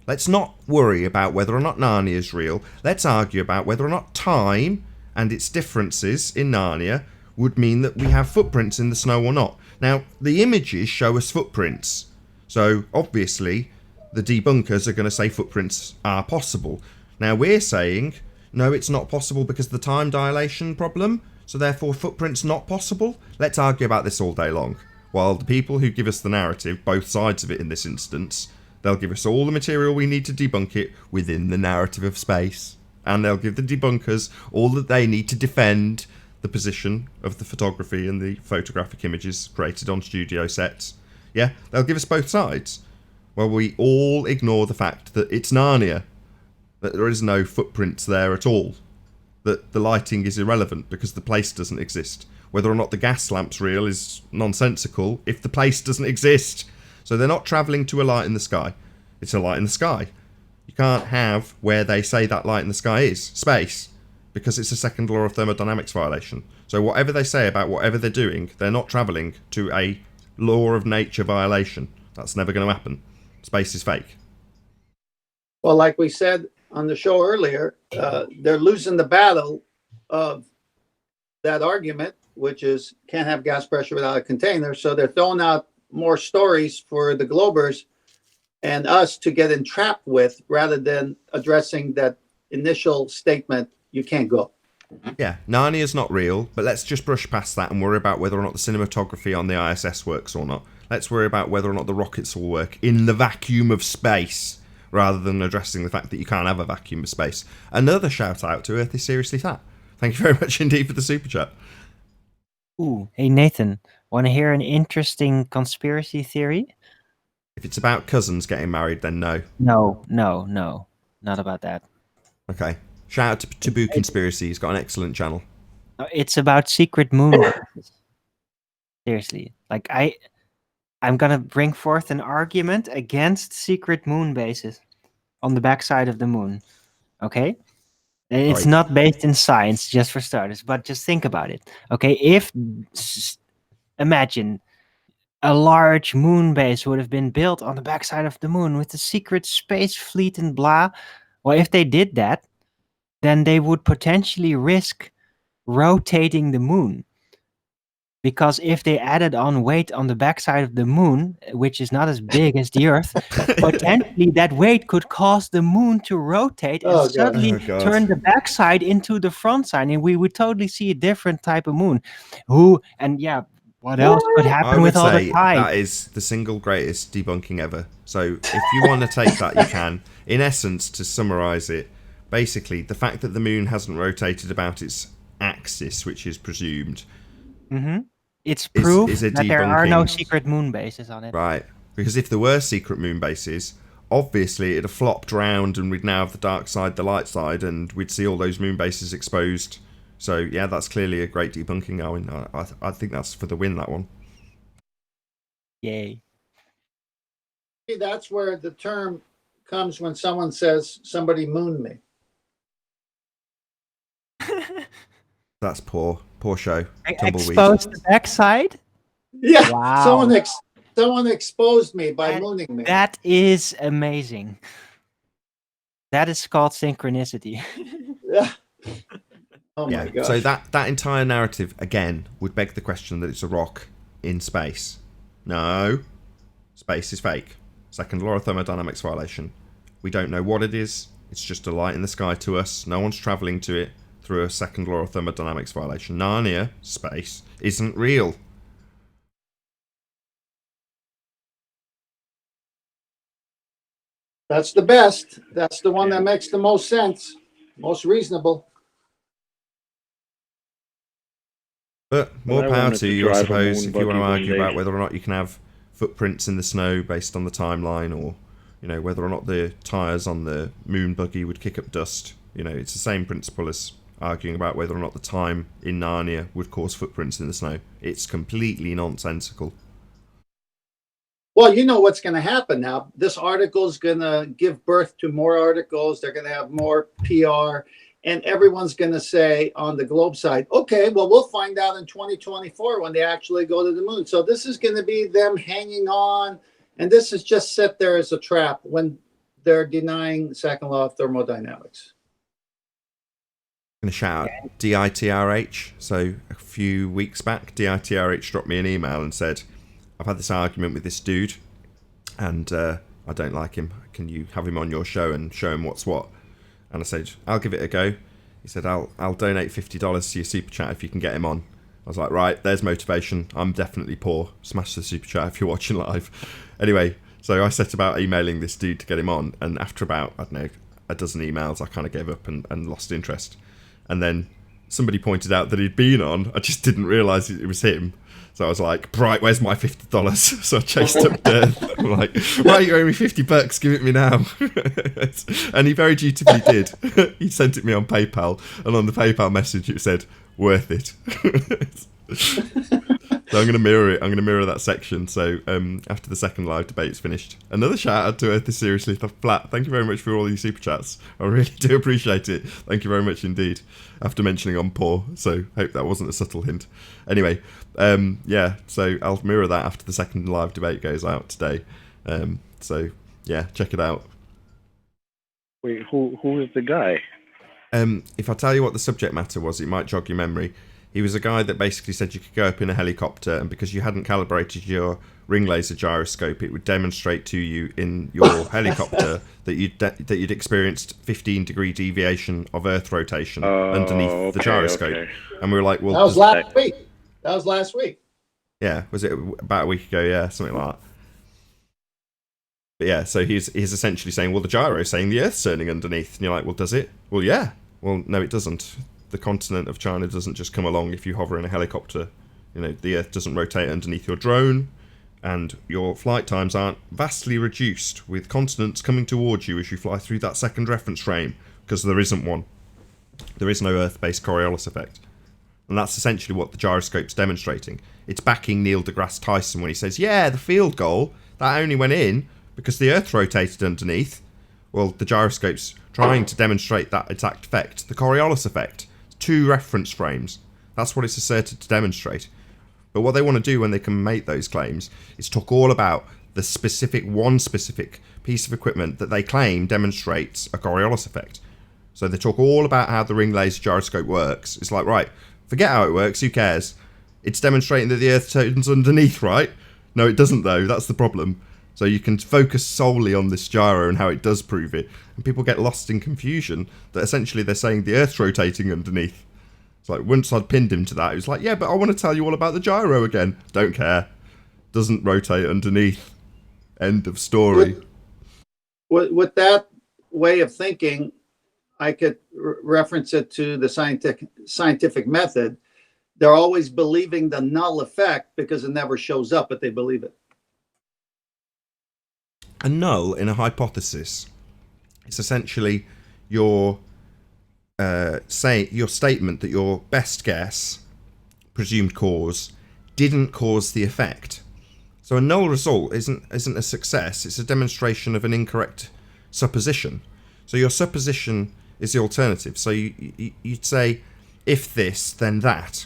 Let's not worry about whether or not Narnia is real. Let's argue about whether or not time and its differences in Narnia would mean that we have footprints in the snow or not. Now, the images show us footprints. So, obviously, the debunkers are going to say footprints are possible. Now we're saying, no, it's not possible because of the time dilation problem, so therefore footprints not possible. Let's argue about this all day long. While the people who give us the narrative, both sides of it in this instance, they'll give us all the material we need to debunk it within the narrative of space. And they'll give the debunkers all that they need to defend the position of the photography and the photographic images created on studio sets. Yeah, they'll give us both sides. Well, we all ignore the fact that it's Narnia, that there is no footprints there at all, that the lighting is irrelevant because the place doesn't exist. Whether or not the gas lamp's real is nonsensical if the place doesn't exist. So they're not travelling to a light in the sky. It's a light in the sky. You can't have where they say that light in the sky is, space, because it's a second law of thermodynamics violation. So whatever they say about whatever they're doing, they're not travelling to a law of nature violation. That's never going to happen. Space is fake. Well, like we said on the show earlier, they're losing the battle of that argument, which is can't have gas pressure without a container. So they're throwing out more stories for the Globers and us to get entrapped with, rather than addressing that initial statement, you can't go. Yeah, Narnia's not real, but let's just brush past that and worry about whether or not the cinematography on the ISS works or not. Let's worry about whether or not the rockets will work in the vacuum of space, rather than addressing the fact that you can't have a vacuum of space. Another shout out to Earth is Seriously Fat. Thank you very much indeed for the super chat. Ooh, hey Nathan, want to hear an interesting conspiracy theory? If it's about cousins getting married, then no. No, not about that. Okay. Shout out to Taboo Conspiracy. He's got an excellent channel. It's about secret moon bases. Seriously, like I'm gonna bring forth an argument against secret moon bases on the backside of the moon. Okay, it's Right. not based in science, just for starters, but just think about it. Okay, imagine a large moon base would have been built on the backside of the moon with a secret space fleet and blah. Well, if they did that, then they would potentially risk rotating the moon. Because if they added on weight on the backside of the moon, which is not as big as the Earth, potentially that weight could cause the moon to rotate and suddenly turn the backside into the front side, and we would totally see a different type of moon. What else could happen with all the tides? That is the single greatest debunking ever. So if you want to take that, you can. In essence, to summarise it, basically, the fact that the moon hasn't rotated about its axis, which is presumed, it's proof is that there are no secret moon bases on it. Right. Because if there were secret moon bases, obviously it'd have flopped round and we'd now have the dark side, the light side, and we'd see all those moon bases exposed. So, yeah, that's clearly a great debunking, Owen. I think that's for the win, that one. Yay. That's where the term comes when someone says, somebody mooned me. That's poor show. Tumbleweed. Exposed the backside? Yeah. Wow. Someone exposed me by mooning me. That is amazing. That is called synchronicity. Yeah. Oh my gosh. So that entire narrative, again, would beg the question that it's a rock in space. No. Space is fake. Second law of thermodynamics violation. We don't know what it is. It's just a light in the sky to us. No one's travelling to it through a second law of thermodynamics violation. Narnia, space, isn't real. That's the best. That's the one that makes the most sense. Most reasonable. But more I power wanted to to you, I drive a suppose, moon if you want to buggy argue one day. about whether or not you can have footprints in the snow based on the timeline, or, you know, whether or not the tyres on the moon buggy would kick up dust. You know, it's the same principle as arguing about whether or not the time in Narnia would cause footprints in the snow. It's completely nonsensical. Well, you know what's going to happen now. This article is going to give birth to more articles. They're going to have more PR. And everyone's going to say on the Globe side, okay, well, we'll find out in 2024 when they actually go to the moon. So this is going to be them hanging on. And this is just set there as a trap when they're denying the second law of thermodynamics. I'm going to shout out DITRH. So a few weeks back, DITRH dropped me an email and said, I've had this argument with this dude, and I don't like him. Can you have him on your show and show him what's what? And I said, I'll give it a go. He said, I'll donate $50 to your super chat if you can get him on. I was like, right, there's motivation. I'm definitely poor. Smash the super chat if you're watching live. Anyway, so I set about emailing this dude to get him on. And after about, I don't know, a dozen emails, I kind of gave up and lost interest. And then somebody pointed out that he'd been on. I just didn't realise it was him. So I was like, right, where's my $50? So I chased up Death. I'm like, why you owe me $50? Give it me now. And he very dutifully did. He sent it me on PayPal. And on the PayPal message, it said, worth it. So I'm going to mirror it. I'm going to mirror that section. So after the second live debate's finished, another shout out to Earth is Seriously Flat. Thank you very much for all these super chats. I really do appreciate it. Thank you very much indeed. After mentioning I'm poor, so hope that wasn't a subtle hint. Anyway, yeah, so I'll mirror that after the second live debate goes out today. So yeah, check it out. Wait, who is the guy? If I tell you what the subject matter was, it might jog your memory. He was a guy that basically said you could go up in a helicopter, and because you hadn't calibrated your ring laser gyroscope, it would demonstrate to you in your helicopter that you'd experienced 15-degree deviation of Earth rotation underneath the gyroscope. Okay. And we were like, well, that was last week. That was last week. Yeah, was it about a week ago? Yeah, something like that. But yeah, so he's essentially saying, well, the gyro's saying the Earth's turning underneath, and you're like, well, does it? Well, yeah. Well, no, it doesn't. The continent of China doesn't just come along if you hover in a helicopter. You know, the Earth doesn't rotate underneath your drone, and your flight times aren't vastly reduced with continents coming towards you as you fly through that second reference frame, because there isn't one. There is no Earth-based Coriolis effect. And that's essentially what the gyroscope's demonstrating. It's backing Neil deGrasse Tyson when he says, yeah, the field goal, that only went in because the Earth rotated underneath. Well, the gyroscope's trying to demonstrate that exact effect, the Coriolis effect. 2 reference frames. That's what it's asserted to demonstrate. But what they want to do when they can make those claims is talk all about the one specific piece of equipment that they claim demonstrates a Coriolis effect. So they talk all about how the ring laser gyroscope works. It's like, right, forget how it works, who cares? It's demonstrating that the Earth turns underneath, right? No, it doesn't though, that's the problem. So you can focus solely on this gyro and how it does prove it. And people get lost in confusion that essentially they're saying the Earth's rotating underneath. It's like, once I'd pinned him to that, he was like, yeah, but I want to tell you all about the gyro again. Don't care. Doesn't rotate underneath. End of story. With that way of thinking, I could reference it to the scientific method. They're always believing the null effect because it never shows up, but they believe it. A null in a hypothesis is essentially your statement that your best guess, presumed cause, didn't cause the effect. So a null result isn't a success, it's a demonstration of an incorrect supposition. So your supposition is the alternative. So you'd say, if this, then that.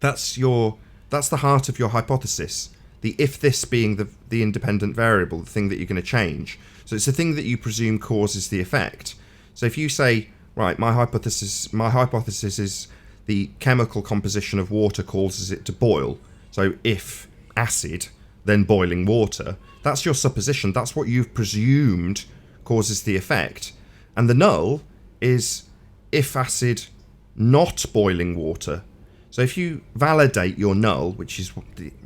That's the heart of your hypothesis. The if this being the independent variable, the thing that you're going to change. So it's the thing that you presume causes the effect. So if you say, right, my hypothesis is the chemical composition of water causes it to boil. So if acid, then boiling water. That's your supposition. That's what you've presumed causes the effect. And the null is if acid, not boiling water. So if you validate your null, which is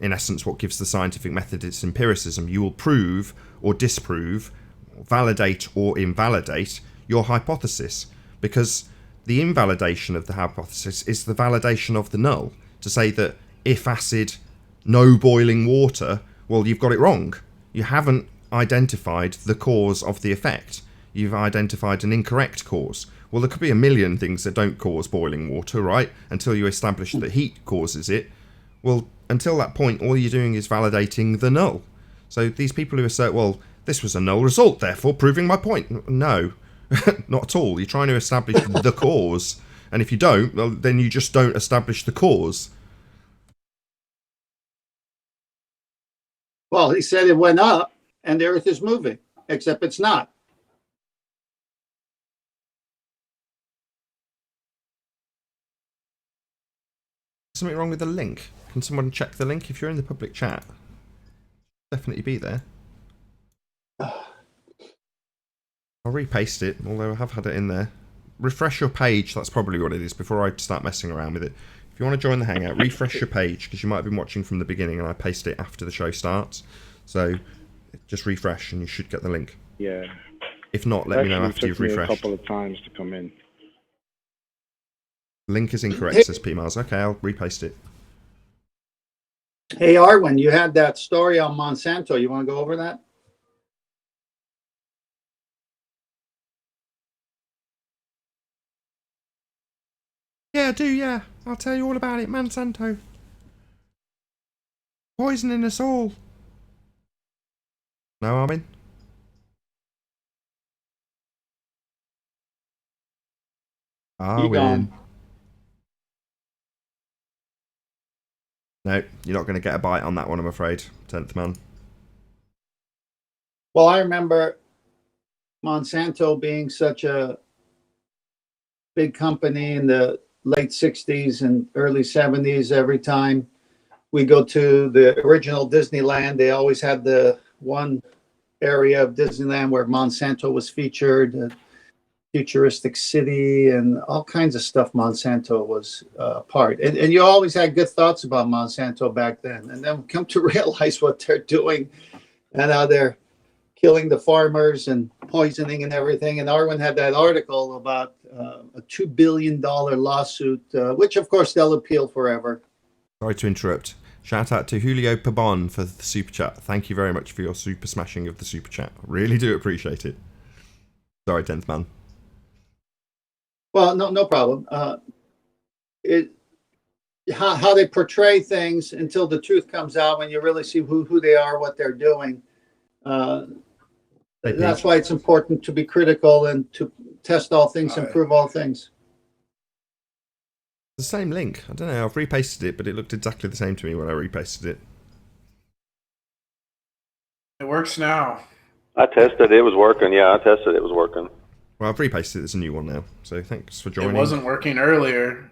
in essence what gives the scientific method its empiricism, you will prove or disprove, validate or invalidate your hypothesis. Because the invalidation of the hypothesis is the validation of the null. To say that if acid, no boiling water, well, you've got it wrong. You haven't identified the cause of the effect. You've identified an incorrect cause. Well, there could be a million things that don't cause boiling water, right? Until you establish that heat causes it. Well, until that point, all you're doing is validating the null. So these people who assert, well, this was a null result, therefore proving my point. No, not at all. You're trying to establish the cause. And if you don't, well, then you just don't establish the cause. Well, he said it went up and the Earth is moving, except it's not. Something wrong with the link? Can someone check the link? If you're in the public chat, definitely be there. I'll repaste it, although I have had it in there. Refresh your page, that's probably what it is, before I start messing around with it. If you want to join the Hangout, refresh your page, because you might have been watching from the beginning and I paste it after the show starts. So just refresh and you should get the link. Yeah. If not, let me know after you've Took me a refreshed. couple of times to come in. Link is incorrect, says P. Mars. Okay, I'll repaste it. Hey, Arwen, you had that story on Monsanto. You want to go over that? Yeah, I do, yeah. I'll tell you all about it, Monsanto. Poisoning us all. No, Armin? Arwin. No, you're not going to get a bite on that one, I'm afraid, 10th man. Well, I remember Monsanto being such a big company in the late 60s and early 70s. Every time we go to the original Disneyland, they always had the one area of Disneyland where Monsanto was featured, a futuristic city and all kinds of stuff. Monsanto was part. And you always had good thoughts about Monsanto back then. And then come to realize what they're doing and how they're killing the farmers and poisoning and everything. And Arwen had that article about a $2 billion lawsuit, which of course they'll appeal forever. Sorry to interrupt. Shout out to Julio Pabon for the super chat. Thank you very much for your super smashing of the super chat. Really do appreciate it. Sorry, 10th man. Well, no problem. How they portray things until the truth comes out, when you really see who they are, what they're doing. That's why it's important to be critical and to test all things and prove all things. The same link. I don't know. I've repasted it, but it looked exactly the same to me when I repasted it. It works now. I tested it was working. Yeah, I tested it was working. Well, I've repasted it. It's a new one now. So thanks for joining. It wasn't working earlier.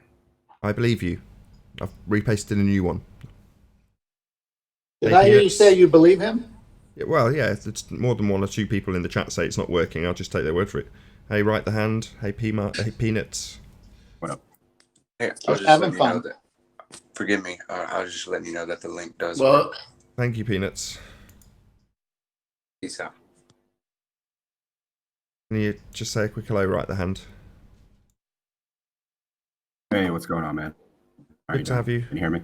I believe you. I've repasted a new one. Did I hear you say you believe him? Yeah, well, yeah. If it's more than one or two people in the chat say it's not working, I'll just take their word for it. Hey, Right the Hand. Hey, hey, Peanuts. What up? Hey, I was just letting you know that. Forgive me. I was just letting you know that the link does work. Thank you, Peanuts. Peace out. Can you just say a quick hello, Right the Hand? Hey, what's going on, man? Good to have you. Can you hear me?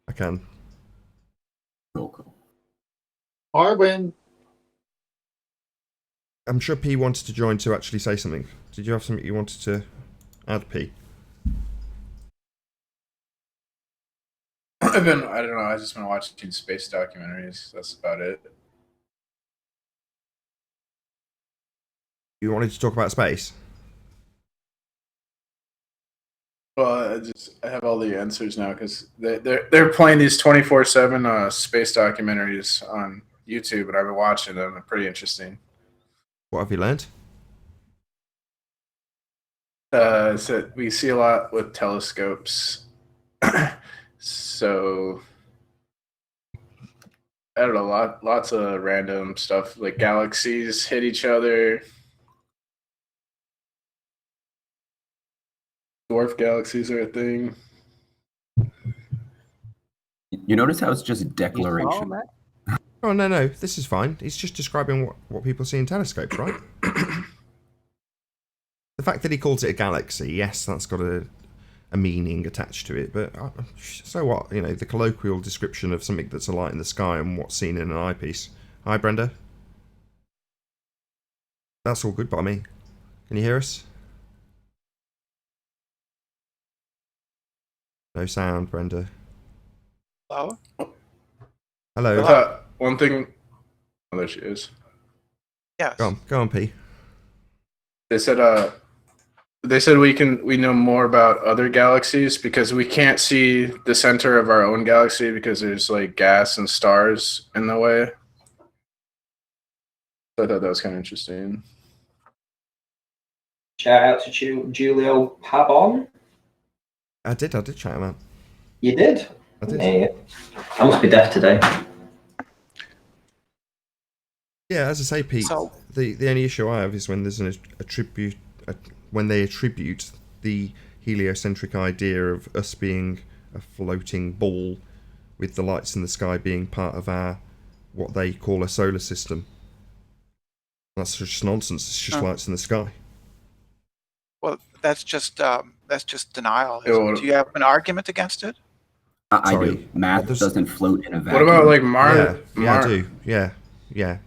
I can. Cool. Arwen. I'm sure P wanted to join to actually say something. Did you have something you wanted to add, P? I don't know. I've just been watching space documentaries. That's about it. You wanted to talk about space? Well, I have all the answers now because they're playing these 24/7 space documentaries on YouTube, and I've been watching them. They're pretty interesting. What have you learned? So we see a lot with telescopes. So I don't know, lots of random stuff like galaxies hit each other. Dwarf galaxies are a thing. You notice how it's just declaration? Oh, no. This is fine. He's just describing what people see in telescopes, right? The fact that he calls it a galaxy, yes, that's got a meaning attached to it, but so what? You know, the colloquial description of something that's a light in the sky and what's seen in an eyepiece. Hi, Brenda. That's all good by me. Can you hear us? No sound, Brenda. Hello? Hello. One thing... Oh, there she is. Yes. Go on, P. They said we know more about other galaxies because we can't see the center of our own galaxy because there's like gas and stars in the way. So I thought that was kind of interesting. Shout out to Julio Pabon. I did shout him out. You did? I did. Yeah. I must be deaf today. Yeah, as I say, Pete, So- the only issue I have is when there's when they attribute the heliocentric idea of us being a floating ball with the lights in the sky being part of our, what they call a solar system. That's just nonsense. It's just lights in the sky. Well, that's just denial. Yeah, Do you have an argument against it? I Sorry, do. Math doesn't float in a vacuum. What about like Mars? Yeah, I do. Yeah.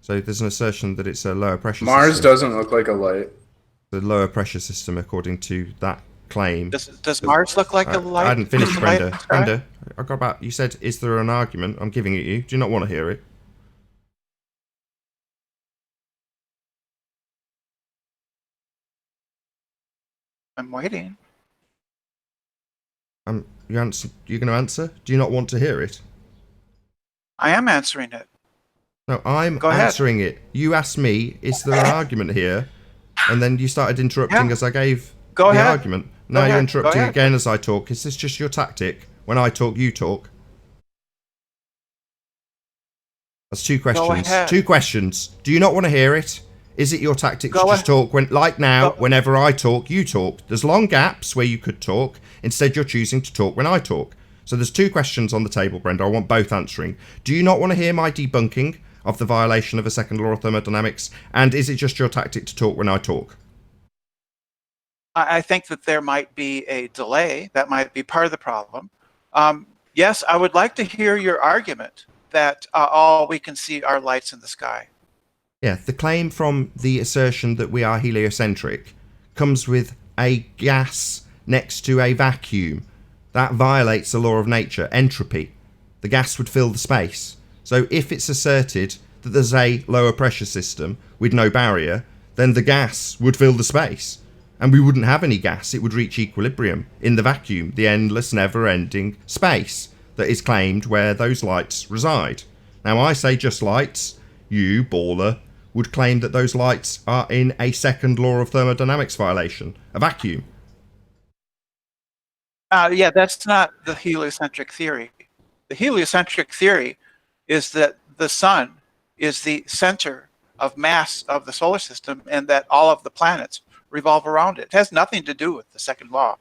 So there's an assertion that it's a lower pressure Mars system. doesn't look like a light. The lower pressure system, according to that claim. Does Mars look like a light? I hadn't finished, light Brenda. in the sky? Brenda, I got about. You said, "Is there an argument?" I'm giving it you. Do you not want to hear it? I'm waiting. You're going to answer? Do you not want to hear it? I am answering it. No, I'm Go ahead. answering it. You asked me, "Is there an argument here?" And then you started interrupting as I gave Go the ahead. argument. Go Now you're ahead. Go interrupting ahead. again as I talk. Is this just your tactic? When I talk, you talk. That's two questions. ahead. Two questions. Do you not want to hear it? Is it your tactic to Go just ahead. talk like now? Whenever I talk, you talk. There's long gaps where you could talk. Instead, you're choosing to talk when I talk. So there's two questions on the table, Brenda. I want both answering. Do you not want to hear my debunking of the violation of a second law of thermodynamics? And is it just your tactic to talk when I talk? I think that there might be a delay. That might be part of the problem. Yes, I would like to hear your argument that all we can see are lights in the sky. Yeah, the claim from the assertion that we are heliocentric comes with a gas next to a vacuum. That violates the law of nature, entropy. The gas would fill the space. So if it's asserted that there's a lower pressure system with no barrier, then the gas would fill the space. And we wouldn't have any gas. It would reach equilibrium in the vacuum, the endless, never-ending space that is claimed where those lights reside. Now, I say just lights. You, baller, would claim that those lights are in a second law of thermodynamics violation, a vacuum. Yeah, that's not the heliocentric theory. The heliocentric theory is that the sun is the center of mass of the solar system and that all of the planets revolve around it. It has nothing to do with the second law.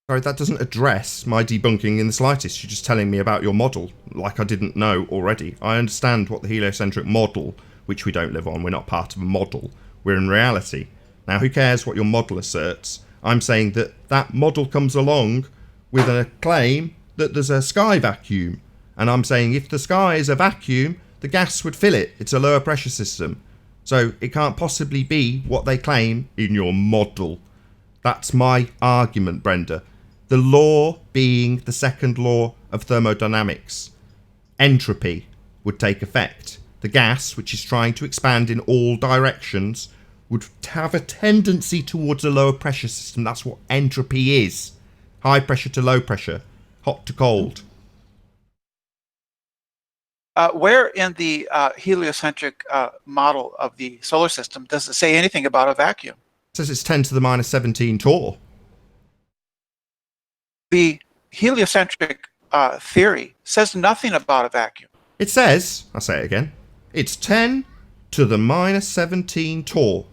Sorry, that doesn't address my debunking in the slightest. You're just telling me about your model, like I didn't know already. I understand what the heliocentric model, which we don't live on, we're not part of a model, we're in reality. Now, who cares what your model asserts? I'm saying that that model comes along with a claim that there's a sky vacuum. And I'm saying if the sky is a vacuum, the gas would fill it. It's a lower pressure system. So it can't possibly be what they claim in your model. That's my argument, Brenda. The law being the second law of thermodynamics. Entropy would take effect. The gas, which is trying to expand in all directions, would have a tendency towards a lower pressure system. That's what entropy is. High pressure to low pressure. Hot to cold. Where in the heliocentric model of the solar system does it say anything about a vacuum? It says it's 10 to the minus 17 torr. The heliocentric theory says nothing about a vacuum. It says, I'll say it again, it's 10 to the minus 17 torr.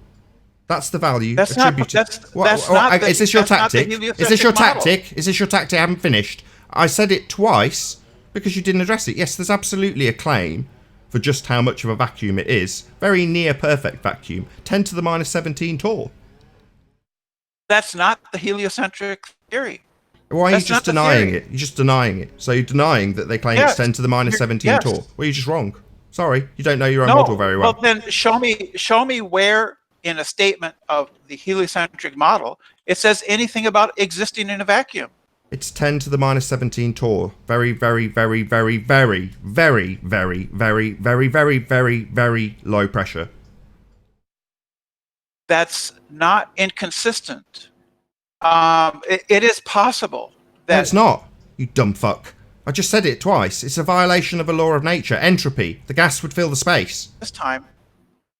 That's the value That's not. attributed. That's not the, is this your that's not the tactic? Is this heliocentric your model. tactic? Is this your tactic? I haven't finished. I said it twice because you didn't address it. Yes, there's absolutely a claim for just how much of a vacuum it is. Very near perfect vacuum. 10 to the minus 17 torr. That's not the heliocentric theory. Why are you That's just not the denying theory. it? You're just denying it. So you're denying that they claim Yes. it's 10 to the minus 17 Yes. torr. Well, you're just wrong. Sorry, you don't know your own No. model very well. Well, then show me where in a statement of the heliocentric model it says anything about existing in a vacuum. It's 10 to the minus 17 torr. Very, very, very, very, very, very, very, very, very, very, very, very low pressure. That's not inconsistent. It is possible that No, it's not, you dumb fuck. I just said it twice. It's a violation of a law of nature. Entropy. The gas would fill the space. this time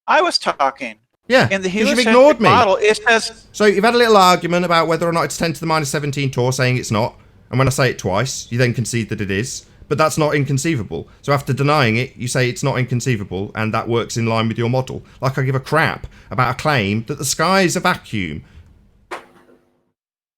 I was talking. Yeah, In the because you've heliocentric ignored me. model, it says So you've had a little argument about whether or not it's 10 to the minus 17 torr, saying it's not. And when I say it twice, you then concede that it is. but that's not inconceivable. So after denying it, you say it's not inconceivable, and that works in line with your model. Like I give a crap about a claim that the sky is a vacuum.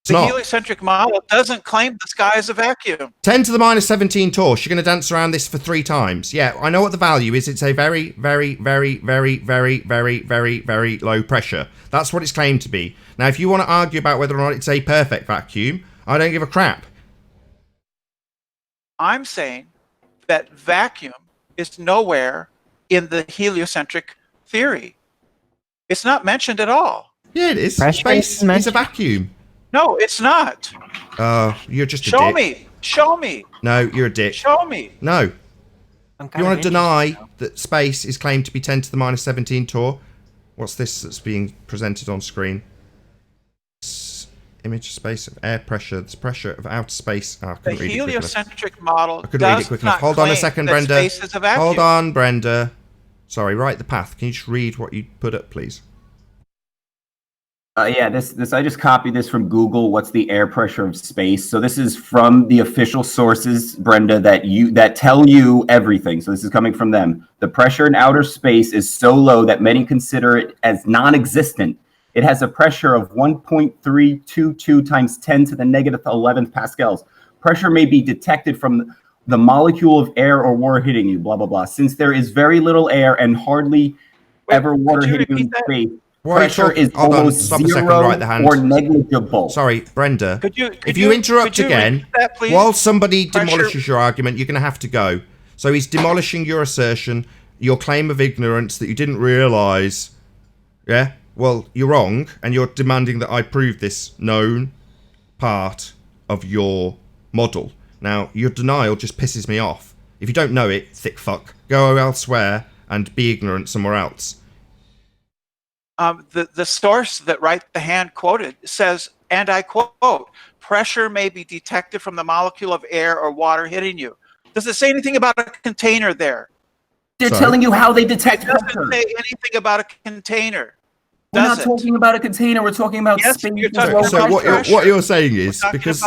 The heliocentric model doesn't claim the sky is a vacuum. 10 to the minus 17 torch. You're going to dance around this for 3 times. Yeah, I know what the value is. It's a very, very, very, very, very, very, very, very low pressure. That's what it's claimed to be. Now, if you want to argue about whether or not it's a perfect vacuum, I don't give a crap. I'm saying that vacuum is nowhere in the heliocentric theory. It's not mentioned at all. Yeah, it is. Space is a vacuum. No, it's not. You're just a Show dick. me. Show me. No, you're a dick. Show me. No. You want to deny that space is claimed to be 10 to the minus 17 torr? What's this that's being presented on screen? Image space of air pressure. This pressure of outer space. Oh, I couldn't read it quick enough. Heliocentric model I couldn't read it quick enough. Hold on a second, Brenda. Space is a vacuum. Hold on, Brenda. Sorry, right the path. Can you just read what you put up, please? Yeah, this I just copied this from Google. What's the air pressure of space? So this is from the official sources, Brenda, that tell you everything. So this is coming from them. The pressure in outer space is so low that many consider it as non-existent. It has a pressure of 1.322 times 10 to the negative 11th pascals. Pressure may be detected from the molecule of air or water hitting you, blah, blah, blah. Since there is very little air and hardly ever water hitting you in space, pressure is almost zero or negligible. Sorry, Brenda. If you interrupt again, while somebody demolishes your argument, you're going to have to go. So he's demolishing your assertion, your claim of ignorance that you didn't realise. Yeah? Well, you're wrong, and you're demanding that I prove this known part of your model. Now, your denial just pisses me off. If you don't know it, thick fuck, go elsewhere and be ignorant somewhere else. The source that Right the Hand quoted says, and I quote, pressure may be detected from the molecule of air or water hitting you. Does it say anything about a container there? They're telling you how they detect pressure. It doesn't say anything about a container. We're not talking about a container. We're talking about space. So what you're saying is because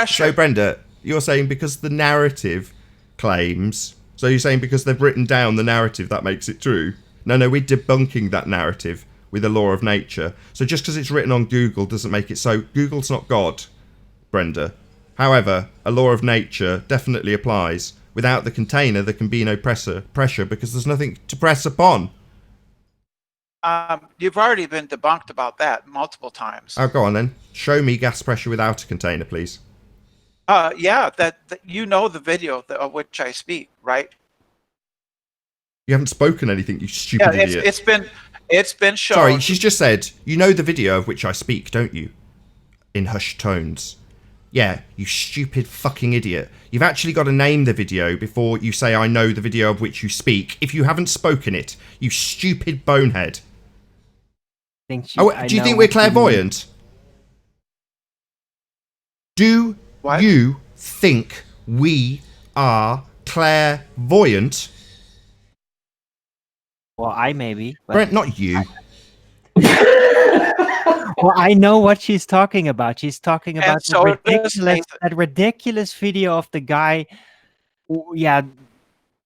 so Brenda, you're saying because the narrative claims. So you're saying because they've written down the narrative that makes it true. No, we're debunking that narrative with the law of nature. So just because it's written on Google doesn't make it so. Google's not God, Brenda. However, a law of nature definitely applies. Without the container, there can be no pressure because there's nothing to press upon. You've already been debunked about that multiple times. Oh, go on then. Show me gas pressure without a container, please. Yeah, that you know the video of which I speak, right? You haven't spoken anything, you stupid idiot. It's been shown. Sorry, she's just said, you know the video of which I speak, don't you? In hushed tones. Yeah, you stupid fucking idiot. You've actually got to name the video before you say I know the video of which you speak, if you haven't spoken it, you stupid bonehead. Do you think we're clairvoyant? Do you think we are clairvoyant? Well, I maybe. Brent, not you. Well, I know what she's talking about. She's talking about that ridiculous video of the guy,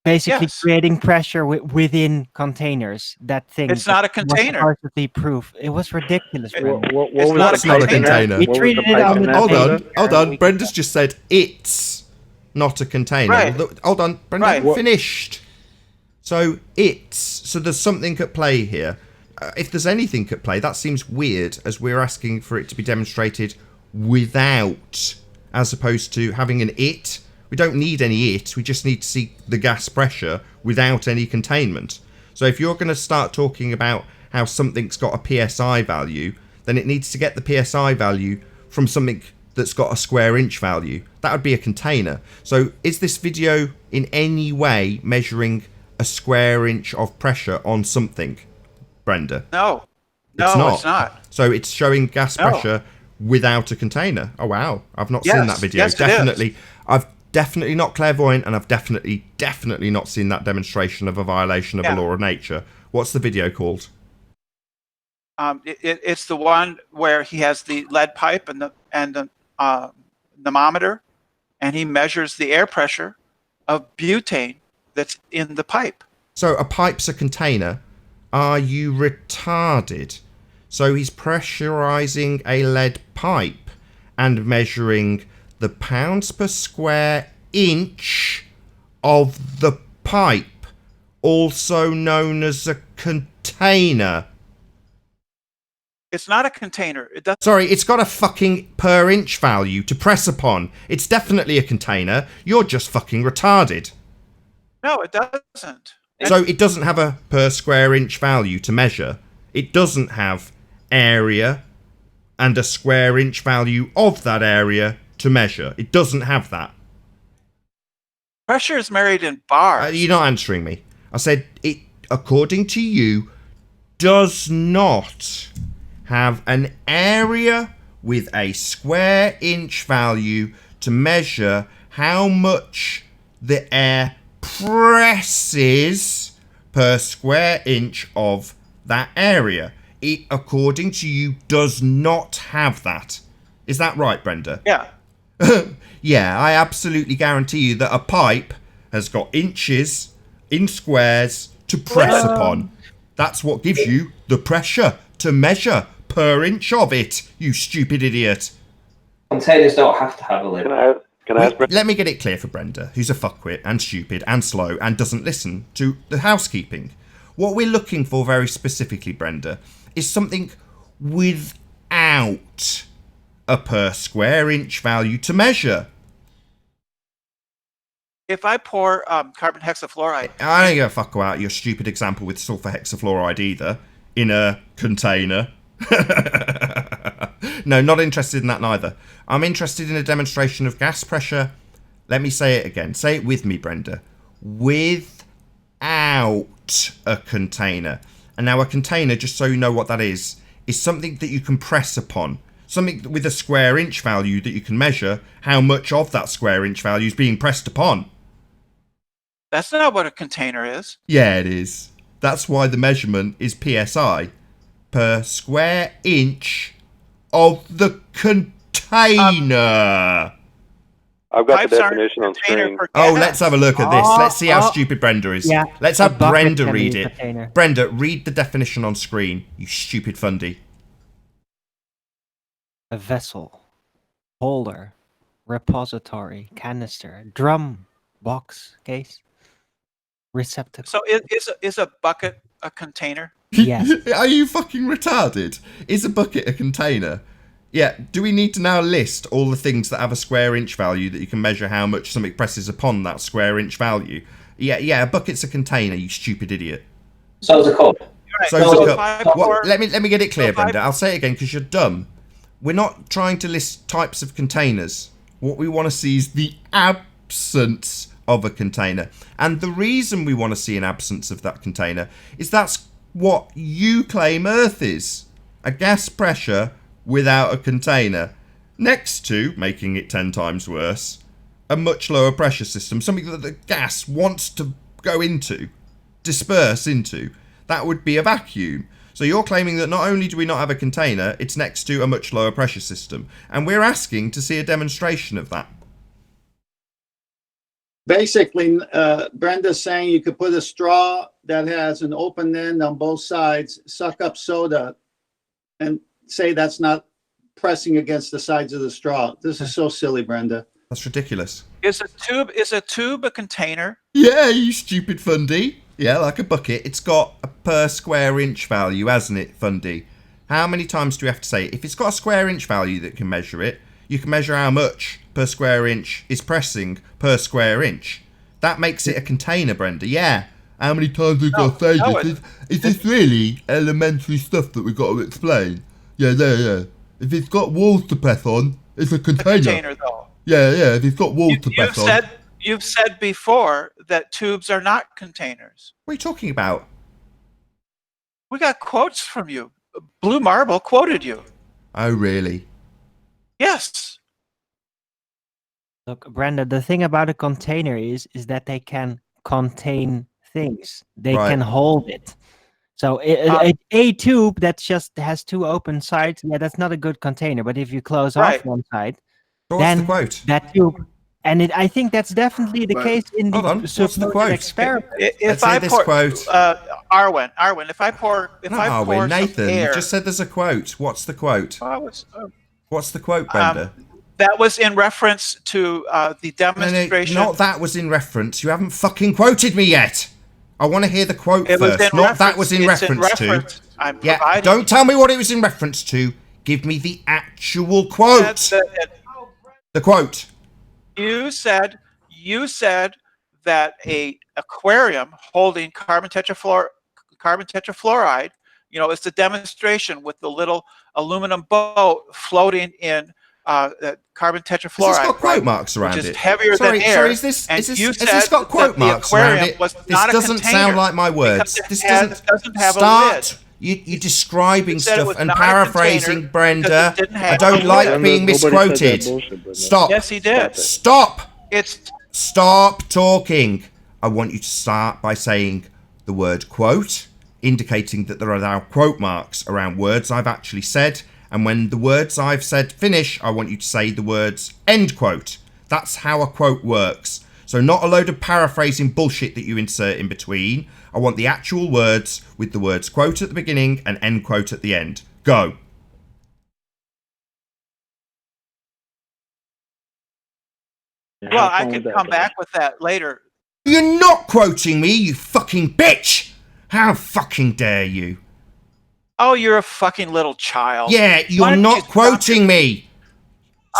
basically creating pressure within containers. That thing. It's not a container. Partially proof. It was ridiculous. It's not a container. We treated it on Hold on. Brenda's just said it's not a container. Right. Hold on. Brenda finished. So there's something at play here. If there's anything at play, that seems weird, as we're asking for it to be demonstrated without, as opposed to having an it. We don't need any it, we just need to see the gas pressure without any containment. So if you're going to start talking about how something's got a PSI value, then it needs to get the PSI value from something that's got a square inch value. That would be a container. So is this video in any way measuring a square inch of pressure on something? Brenda? No, it's not. So it's showing gas pressure without a container. Oh wow, I've not seen that video. Yes, definitely, I've definitely not clairvoyant, and I've definitely not seen that demonstration of a violation of a law of nature. What's the video called? It's the one where he has the lead pipe and the thermometer, and he measures the air pressure of butane that's in the pipe. So a pipe's a container. Are you retarded? So he's pressurizing a lead pipe and measuring the pounds per square inch of the pipe, also known as a container. It's not a container. It doesn't. Sorry, it's got a fucking per inch value to press upon. It's definitely a container. You're just fucking retarded. No, it doesn't. So it doesn't have a per square inch value to measure. It doesn't have area and a square inch value of that area to measure. It doesn't have that. Pressure is measured in bars. You're not answering me. I said it, according to you, does not have an area with a square inch value to measure how much the air presses per square inch of that area. It, according to you, does not have that. Is that right, Brenda? Yeah. Yeah, I absolutely guarantee you that a pipe has got inches in squares to press upon. That's what gives you the pressure to measure per inch of it, you stupid idiot. Containers don't have to have a lid. Can I ask Let me get it clear for Brenda, who's a fuckwit and stupid and slow and doesn't listen to the housekeeping. What we're looking for very specifically, Brenda, is something without a per square inch value to measure. If I pour carbon hexafluoride... I don't give a fuck about your stupid example with sulfur hexafluoride either, in a container. No, not interested in that neither. I'm interested in a demonstration of gas pressure. Let me say it again. Say it with me, Brenda. Without a container. And now a container, just so you know what that is something that you can press upon. Something with a square inch value that you can measure how much of that square inch value is being pressed upon. That's not what a container is. Yeah, it is. That's why the measurement is PSI. Per square inch of the container. I've got the definition on screen. Oh, let's have a look at this. Let's see how stupid Brenda is. Yeah, let's have Brenda read a it. container. Brenda, read the definition on screen, you stupid fundy. A vessel, holder, repository, canister, drum, box, case, receptacle. So is a bucket a container? Yes. Are you fucking retarded? Is a bucket a container? Yeah, do we need to now list all the things that have a square inch value that you can measure how much something presses upon that square inch value? Yeah, a bucket's a container, you stupid idiot. So is a cup. Right. So is a cup. Let me get it clear, Brenda. I'll say it again because you're dumb. We're not trying to list types of containers. What we want to see is the absence of a container. And the reason we want to see an absence of that container is that's what you claim Earth is. A gas pressure without a container. Next to, making it 10 times worse, a much lower pressure system. Something that the gas wants to go into, disperse into. That would be a vacuum. So you're claiming that not only do we not have a container, it's next to a much lower pressure system. And we're asking to see a demonstration of that. Basically, Brenda's saying you could put a straw that has an open end on both sides, suck up soda, and say that's not pressing against the sides of the straw. This is so silly, Brenda. That's ridiculous. Is a tube a container? Yeah, you stupid fundy. Yeah, like a bucket. It's got a per square inch value, hasn't it, fundy? How many times do we have to say it? If it's got a square inch value that can measure it, you can measure how much per square inch is pressing per square inch. That makes it a container, Brenda. Yeah. How many times we've got to say this? Is this really elementary stuff that we've got to explain? Yeah. If it's got walls to press on, it's a container. A container, though. Yeah. If it's got walls to press on. You've said before that tubes are not containers. What are you talking about? We got quotes from you. Blue Marble quoted you. Oh, really? Yes. Look, Brenda, the thing about a container is that they can contain things. They can hold it. So a tube that just has two open sides, yeah, that's not a good container. But if you close off one side, then that tube And I think that's definitely the case in the what's the quote? experiment. If I this pour, quote. Arwen, if I pour Nathan, some air, you just said there's a quote. What's the quote? What's the quote, Brenda? That was in reference to the demonstration. No, not that was in reference. You haven't fucking quoted me yet. I want to hear the quote first. Not that was in reference to. Yeah, don't tell me what it was in reference to. Give me the actual quote. The quote. You said that a aquarium holding carbon tetrafluoride, it's the demonstration with the little aluminum boat floating in carbon tetrafluoride. It's got quote marks around it. Which is heavier than air. Has this got quote marks around it? This doesn't sound like my words. This doesn't have a lid. You're describing stuff and paraphrasing, Brenda. I don't like being misquoted. Stop. Yes, he did. Stop. Stop talking. I want you to start by saying the word quote, indicating that there are now quote marks around words I've actually said. And when the words I've said finish, I want you to say the words end quote. That's how a quote works. So not a load of paraphrasing bullshit that you insert in between. I want the actual words with the words quote at the beginning and end quote at the end. Go. Well, I can come back with that later. You're not quoting me, you fucking bitch! How fucking dare you? Oh, you're a fucking little child. Yeah, you're not quoting me.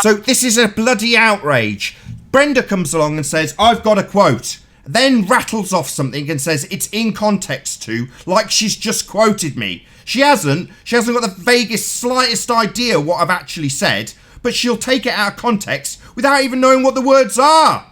So this is a bloody outrage. Brenda comes along and says, I've got a quote. Then rattles off something and says it's in context to, like she's just quoted me. She hasn't got the vaguest, slightest idea what I've actually said, but she'll take it out of context without even knowing what the words are.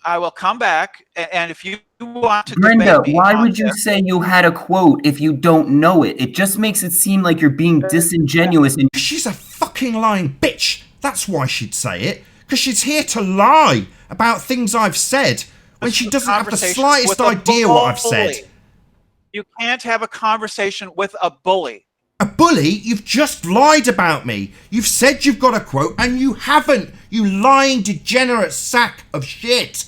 I will come back, and if you want to Brenda, debate me why on would you this, say you had a quote if you don't know it? It just makes it seem like you're being disingenuous. And she's a fucking lying bitch. That's why she'd say it. Because she's here to lie about things I've said when she doesn't have the slightest idea what I've said. You can't have a conversation with a bully. A bully? You've just lied about me. You've said you've got a quote and you haven't. You lying, degenerate sack of shit.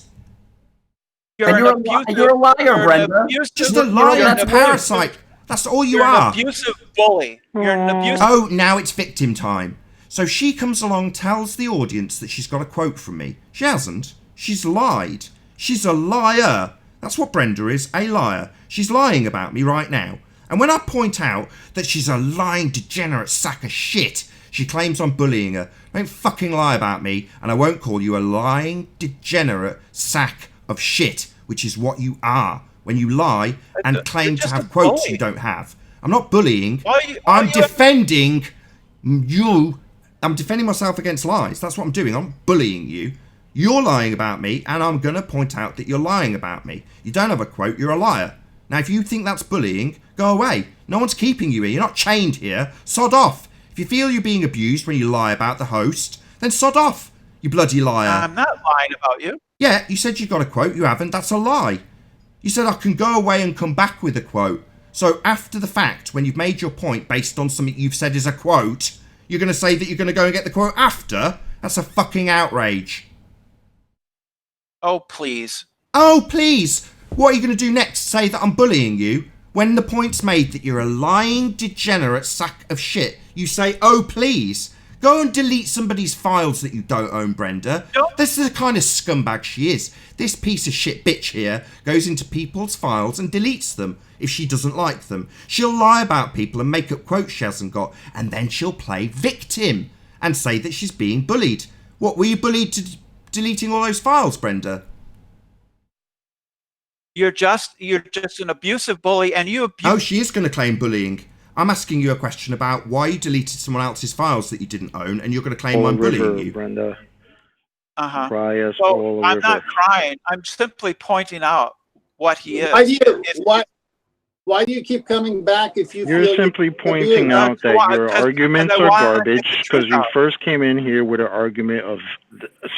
You're a liar, Brenda. Just a lying parasite. That's all you are. You're an abusive bully. You're an abusive. Oh, now it's victim time. So she comes along, tells the audience that she's got a quote from me. She hasn't. She's lied. She's a liar. That's what Brenda is, a liar. She's lying about me right now. And when I point out that she's a lying, degenerate sack of shit, she claims I'm bullying her. Don't fucking lie about me, and I won't call you a lying, degenerate sack of shit, which is what you are when you lie and claim to have quotes you don't have. I'm not bullying. I'm defending you. I'm defending myself against lies. That's what I'm doing. I'm bullying you. You're lying about me, and I'm going to point out that you're lying about me. You don't have a quote. You're a liar. Now, if you think that's bullying, go away. No one's keeping you here. You're not chained here. Sod off. If you feel you're being abused when you lie about the host, then sod off, you bloody liar. I'm not lying about you. Yeah, you said you got a quote. You haven't. That's a lie. You said I can go away and come back with a quote. So after the fact, when you've made your point based on something you've said is a quote, you're going to say that you're going to go and get the quote after? That's a fucking outrage. Oh, please. Oh, please. What are you going to do next? Say that I'm bullying you? When the point's made that you're a lying, degenerate sack of shit, you say, oh, please. Go and delete somebody's files that you don't own, Brenda. This is the kind of scumbag she is. This piece of shit bitch here goes into people's files and deletes them if she doesn't like them. She'll lie about people and make up quotes she hasn't got, and then she'll play victim and say that she's being bullied. What, were you bullied to deleting all those files, Brenda? You're just an abusive bully, and you abuse. Oh, she is going to claim bullying. I'm asking you a question about why you deleted someone else's files that you didn't own, and you're going to claim I'm bullying you. Brenda. Cry us all I'm not crying. I'm simply pointing out what he is. Why do you keep coming back if you You're simply pointing out that your arguments are garbage because you first came in here with an argument of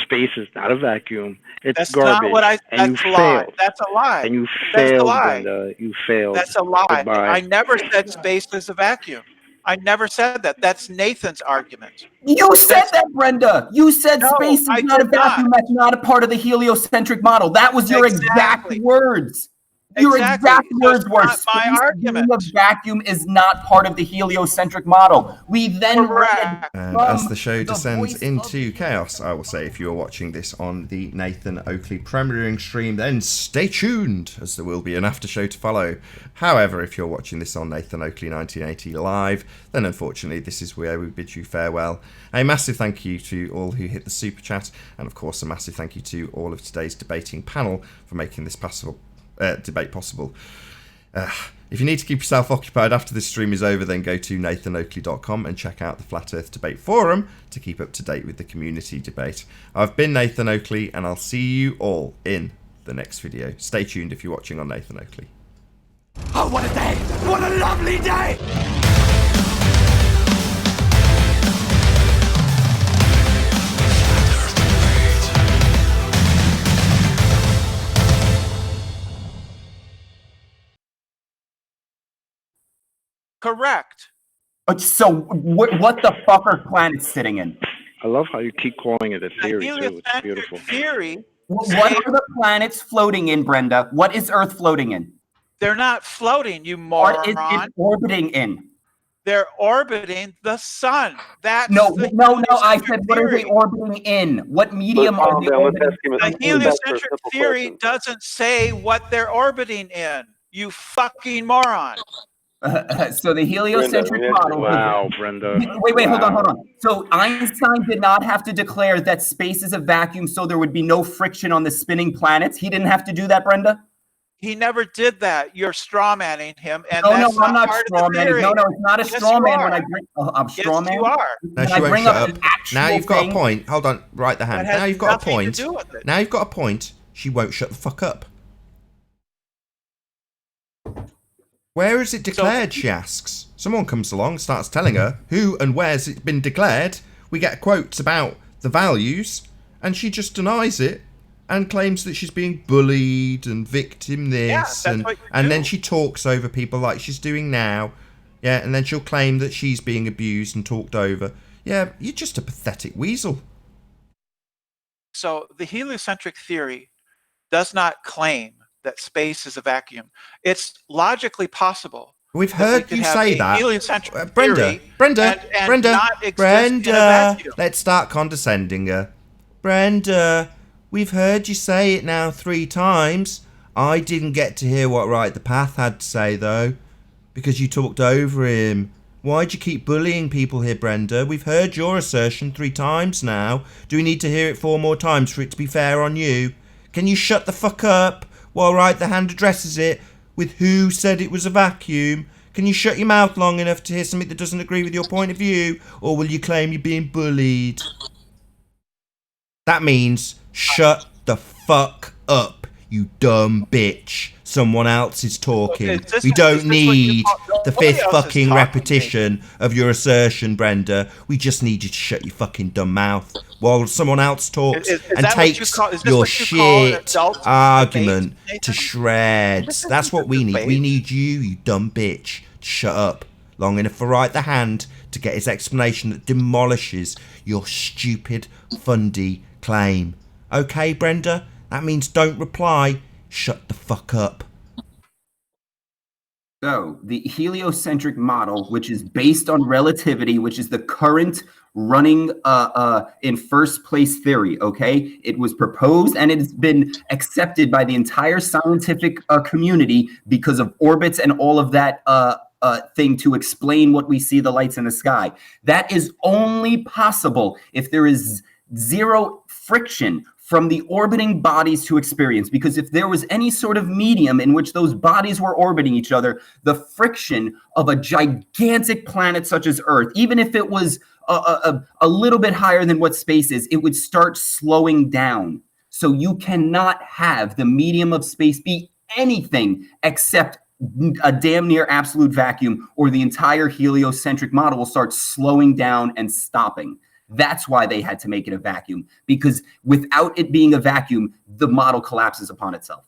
space is not a vacuum. It's that's garbage. Not what I, and that's you a lie. failed. That's a lie. And you that's failed, a lie. Brenda. You failed. That's a lie. Goodbye. I never said space is a vacuum. I never said that. That's Nathan's argument. You said that, Brenda. You said space is not a vacuum. That's not a part of the heliocentric model. That was your exact words. Your exact words were space being a vacuum is not part of the heliocentric model. We then read and as the show descends into chaos, I will say, if you're watching this on the Nathan Oakley premiering stream, then stay tuned, as there will be an after show to follow. However, if you're watching this on Nathan Oakley 1980 live, then unfortunately this is where we bid you farewell. A massive thank you to all who hit the super chat, and of course a massive thank you to all of today's debating panel for making this debate possible. If you need to keep yourself occupied after this stream is over, then go to nathanoakley.com and check out the Flat Earth Debate Forum to keep up to date with the community debate. I've been Nathan Oakley, and I'll see you all in the next video. Stay tuned if you're watching on Nathan Oakley. Oh, what a day! What a lovely day! Correct. So what the fuck are planets sitting in? I love how you keep calling it a theory, too. It's beautiful. Theory. What are the planets floating in, Brenda? What is Earth floating in? They're not floating, you moron. What is it orbiting in? They're orbiting the sun. That's no. I said, what are they orbiting in? What medium are they orbiting in? The heliocentric theory doesn't say what they're orbiting in. You fucking moron. So the heliocentric model. Wow, Brenda. Wait, hold on. So Einstein did not have to declare that space is a vacuum, so there would be no friction on the spinning planets. He didn't have to do that, Brenda. He never did that. You're straw manning him, and no, I'm not straw manning. No, it's not a straw man. When I bring, I'm straw man. You are. No, she won't shut up. Now you've got a point. Hold on, right the hand. Now you've got a point. Now you've got a point. She won't shut the fuck up. Where is it declared, she asks. Someone comes along, starts telling her who and where's it been declared. We get quotes about the values, and she just denies it and claims that she's being bullied and victim this, and then she talks over people like she's doing now. Yeah, and then she'll claim that she's being abused and talked over. Yeah, you're just a pathetic weasel. So the heliocentric theory does not claim that space is a vacuum. It's logically possible. We've heard you say that. Brenda, let's start condescending her. Brenda, we've heard you say it now 3 times. I didn't get to hear what Right the Path had to say, though, because you talked over him. Why'd you keep bullying people here, Brenda? We've heard your assertion 3 times now. Do we need to hear it 4 more times for it to be fair on you? Can you shut the fuck up while Right the Hand addresses it with who said it was a vacuum? Can you shut your mouth long enough to hear something that doesn't agree with your point of view? Or will you claim you're being bullied? That means shut the fuck up, you dumb bitch. Someone else is talking. We don't need the 5th fucking repetition of your assertion, Brenda. We just need you to shut your fucking dumb mouth while someone else talks and takes your shit argument to shreds. That's what we need. We need you dumb bitch, to shut up long enough for Right the Hand to get his explanation that demolishes your stupid, fundy claim. Okay, Brenda? That means don't reply. Shut the fuck up. So, the heliocentric model, which is based on relativity, which is the current running in first place theory, okay? It was proposed and it has been accepted by the entire scientific community because of orbits and all of that thing to explain what we see, the lights in the sky. That is only possible if there is zero friction from the orbiting bodies to experience, because if there was any sort of medium in which those bodies were orbiting each other, the friction of a gigantic planet such as Earth, even if it was a little bit higher than what space is, it would start slowing down. So you cannot have the medium of space be anything except a damn near absolute vacuum, or the entire heliocentric model will start slowing down and stopping. That's why they had to make it a vacuum, because without it being a vacuum, the model collapses upon itself.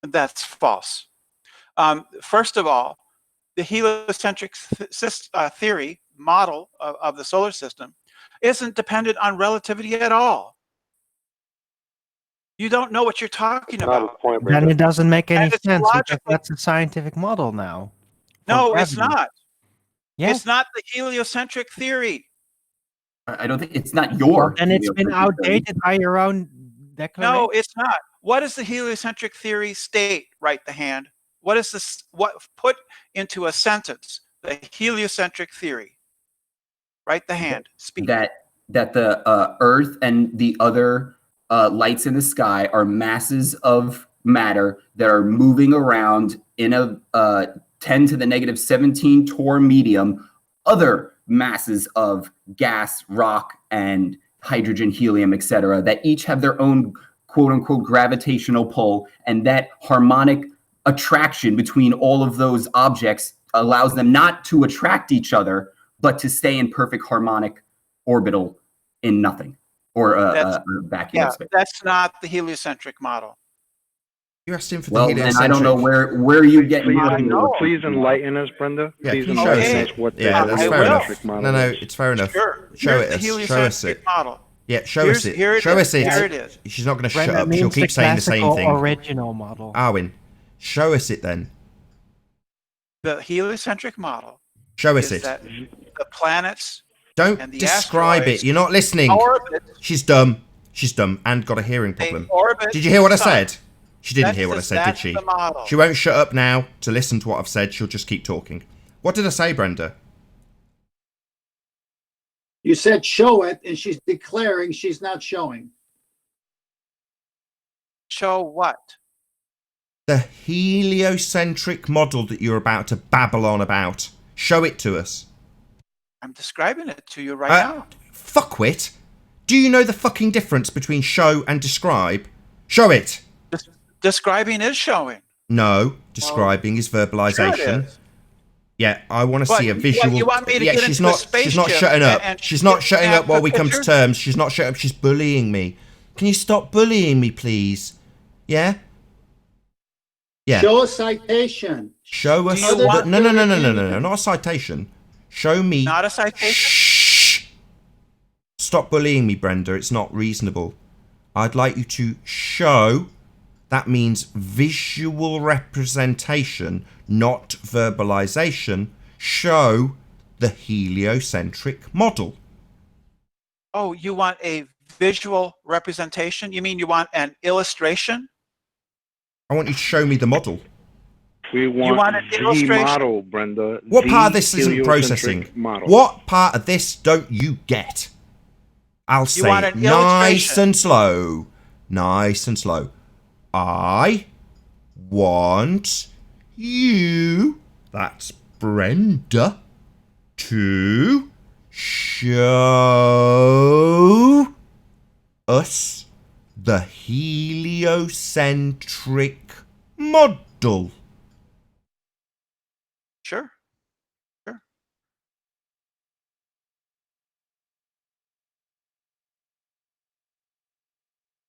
That's false. First of all, the heliocentric theory model of the solar system isn't dependent on relativity at all. You don't know what you're talking about. Then it doesn't make any And it's sense because logically- that's a scientific model now. for No, it's gravity. not. Yes. It's not the heliocentric theory. I don't think it's not your. And it's been outdated by your own declaration. No, it's not. What does the heliocentric theory state? Right the hand. What is this? What put into a sentence? The heliocentric theory. Right the hand. Speak. That the Earth and the other lights in the sky are masses of matter that are moving around in a 10 to the negative 17 torr medium. Other masses of gas, rock, and hydrogen, helium, etc., that each have their own quote-unquote gravitational pull, and that harmonic attraction between all of those objects allows them not to attract each other, but to stay in perfect harmonic orbital in nothing, or a vacuum of space. That's not the heliocentric model. You asked him for Well, the then heliocentric. I don't know where you get. Please enlighten us, Brenda. Yeah, Please show enlighten us us what the Yeah, that's fair heliocentric enough. model No, is. it's fair enough. Sure. Show Here's it the us. Show us it. heliocentric model. Yeah, show us it. Show us it. Here it is. She's not going to shut Brenda up. means She'll keep the saying the same classical thing. original model. Arwin, show us it then. The heliocentric model. Show us is it. that the planets. Don't and the describe asteroids it. You're not listening. orbit- She's dumb. She's dumb and got a hearing problem. orbit Did you hear what I the sun. said? She didn't That's hear what I the- said, did that's she? the model. She won't shut up now to listen to what I've said. She'll just keep talking. What did I say, Brenda? You said show it, and she's declaring she's not showing. Show what? The heliocentric model that you're about to babble on about. Show it to us. I'm describing it to you right now. Fuckwit. Do you know the fucking difference between show and describe? Show it. Describing is showing. No, describing is verbalization. Sure it is. Yeah, I want to But see a you- visual. you want me to yeah, get she's into a not. She's not spaceship shutting up. and She's not shutting up snap while a we come to picture? terms. She's not shutting up. She's bullying me. Can you stop bullying me, please? Yeah. Yeah. Show a citation. Show us. Do you want No, no, no, no, no, no, no, not a citation. Show me. Not a citation. Shh. Stop bullying me, Brenda. It's not reasonable. I'd like you to show. That means visual representation, not verbalization. Show the heliocentric model. Oh, you want a visual representation? You mean you want an illustration? I want you to show me the model. We want an the illustration? model, Brenda. What The part of this isn't heliocentric processing? Model. What part of this don't you get? I'll say want it an nice illustration? and slow. Nice and slow. I want you, that's Brenda, to show us the heliocentric model. Sure. Sure.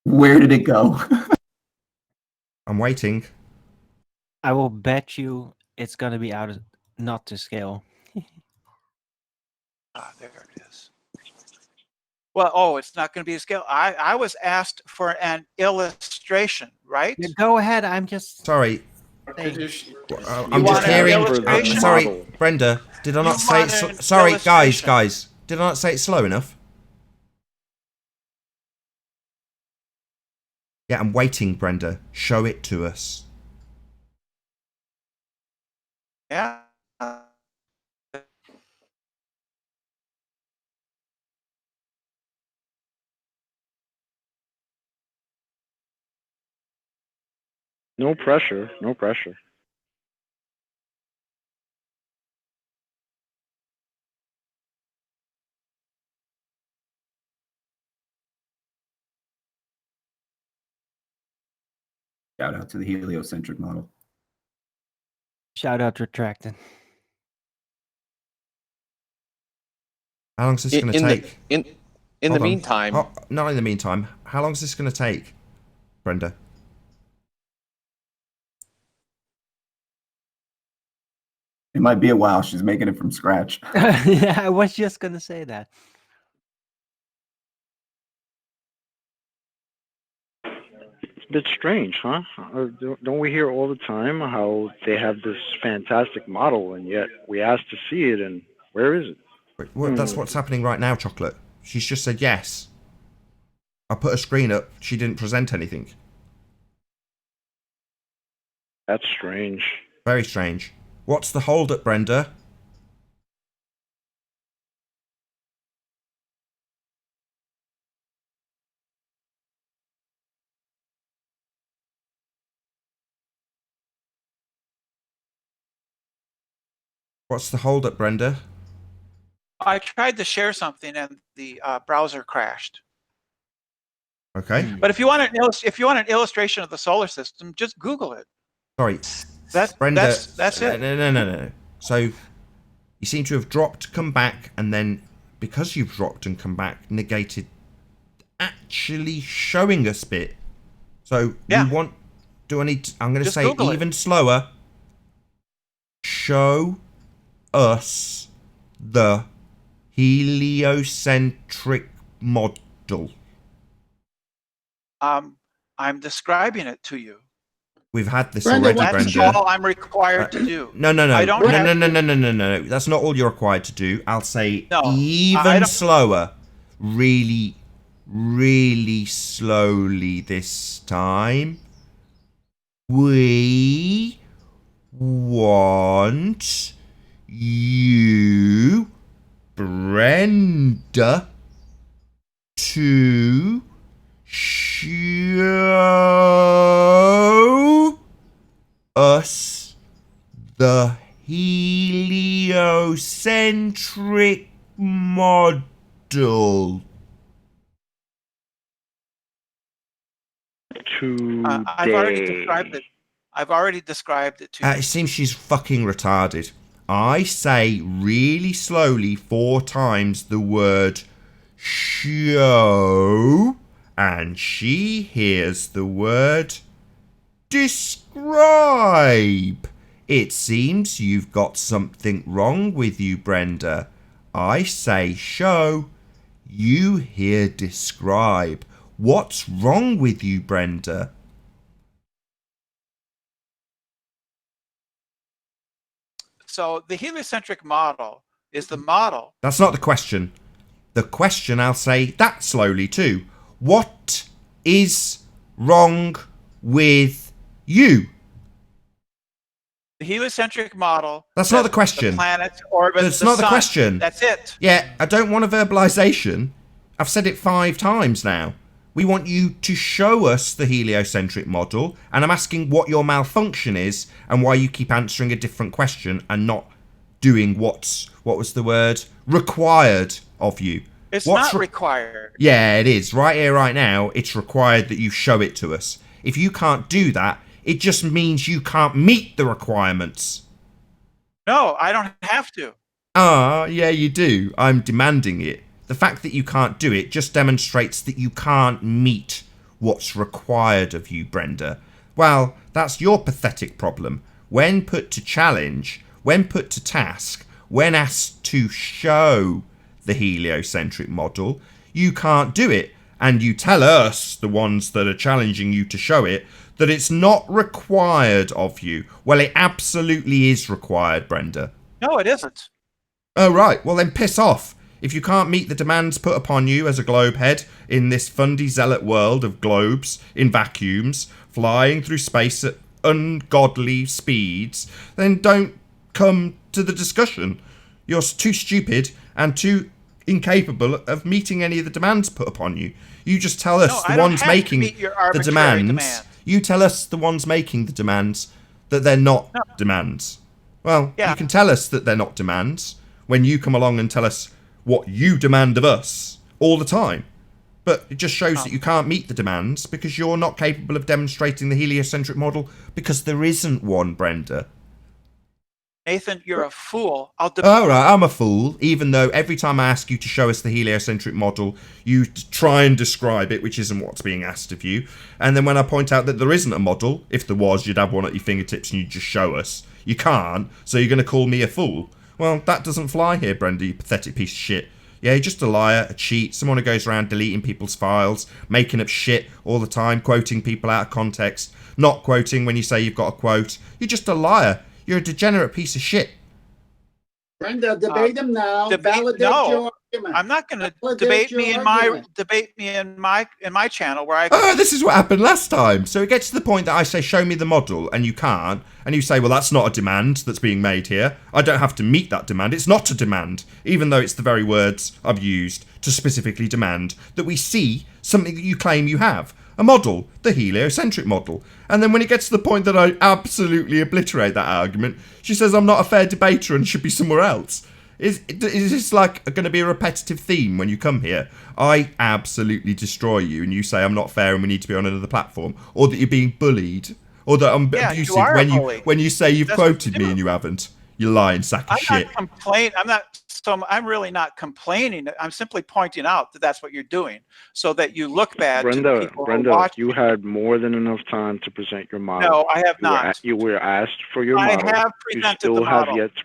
Where did it go? I'm waiting. I will bet you it's gonna be out of not to scale. Ah, there it is. Well, it's not going to be a scale. I was asked for an illustration, right? Yeah, go ahead. I'm just Sorry. saying. I'm just want an hearing. illustration? Sorry, Brenda. Did I not You say want it? an Sorry, guys. illustration? Did I not say it slow enough? Yeah, I'm waiting, Brenda. Show it to us. Yeah. No pressure. No pressure. Shout out to the heliocentric model. Shout out retracted. How long is this going to In the- take? in the Hold on. meantime- Oh, not in the meantime. How long is this going to take, Brenda? It might be a while. She's making it from scratch. Yeah, I was just gonna say that. It's a bit strange, huh? Don't we hear all the time how they have this fantastic model, and yet we ask to see it, and where is it? Well, that's what's happening right now, Chocolate. She's just said yes. I put a screen up. She didn't present anything. That's strange. Very strange. What's the hold up, Brenda? What's the hold up, Brenda? I tried to share something and the browser crashed. Okay. But if you want an illustration of the solar system, just Google it. Sorry. Brenda, that's it. No. So you seem to have dropped, come back, and then because you've dropped and come back, negated actually showing us bit. So yeah. you want? Do I need? I'm going to say Google even slower. Show us the heliocentric model. I'm describing it to you. We've had this already, Brenda. That's all I'm required to do. No. No. That's not all you're required to do. I'll say even slower. Really, really slowly this time. We want you, Brenda, to show us the heliocentric model. I've already described it. I've already described it to you. It seems she's fucking retarded. I say really slowly 4 times the word show, and she hears the word describe. It seems you've got something wrong with you, Brenda. I say show, you hear describe. What's wrong with you, Brenda? So the heliocentric model is the model. That's not the question. The question, I'll say that slowly too. What is wrong with you? The heliocentric model. That's not the question. The planet orbits That's the not the sun. question. That's it. Yeah, I don't want a verbalization. I've said it 5 times now. We want you to show us the heliocentric model, and I'm asking what your malfunction is and why you keep answering a different question and not doing what was the word? Required of you. It's not required. Yeah, it is. Right here, right now, it's required that you show it to us. If you can't do that, it just means you can't meet the requirements. No, I don't have to. Yeah, you do. I'm demanding it. The fact that you can't do it just demonstrates that you can't meet what's required of you, Brenda. Well, that's your pathetic problem. When put to challenge, when put to task, when asked to show the heliocentric model, you can't do it. And you tell us, the ones that are challenging you to show it, that it's not required of you. Well, it absolutely is required, Brenda. No, it isn't. Oh, right. Well, then piss off. If you can't meet the demands put upon you as a globe head in this fundy zealot world of globes in vacuums, flying through space at ungodly speeds, then don't come to the discussion. You're too stupid and too incapable of meeting any of the demands put upon you. You just tell us the ones making the demands. You tell us the ones making the demands that they're not demands. Well, you can tell us that they're not demands when you come along and tell us what you demand of us all the time. But it just shows that you can't meet the demands because you're not capable of demonstrating the heliocentric model because there isn't one, Brenda. Nathan, you're a fool. All right, I'm a fool, even though every time I ask you to show us the heliocentric model, you try and describe it, which isn't what's being asked of you. And then when I point out that there isn't a model, if there was, you'd have one at your fingertips and you'd just show us. You can't, so you're going to call me a fool. Well, that doesn't fly here, Brenda, you pathetic piece of shit. Yeah, you're just a liar, a cheat, someone who goes around deleting people's files, making up shit all the time, quoting people out of context, not quoting when you say you've got a quote. You're just a liar. You're a degenerate piece of shit. Brenda, debate him now. Validate your argument. I'm not going to debate me in my channel where I. Oh, this is what happened last time. So it gets to the point that I say, show me the model, and you can't, and you say, well, that's not a demand that's being made here. I don't have to meet that demand. It's not a demand, even though it's the very words I've used to specifically demand that we see something that you claim you have. A model, the heliocentric model. And then when it gets to the point that I absolutely obliterate that argument, she says I'm not a fair debater and should be somewhere else. Is this like going to be a repetitive theme when you come here? I absolutely destroy you and you say I'm not fair and we need to be on another platform. Or that you're being bullied. Or that I'm abusive when you say you've quoted me and you haven't. You lying sack of shit. I'm really not complaining. I'm simply pointing out that that's what you're doing, so that you look bad. Brenda, you had more than enough time to present your model. No, I have not. You were asked for your model. I have presented the model. You still have yet to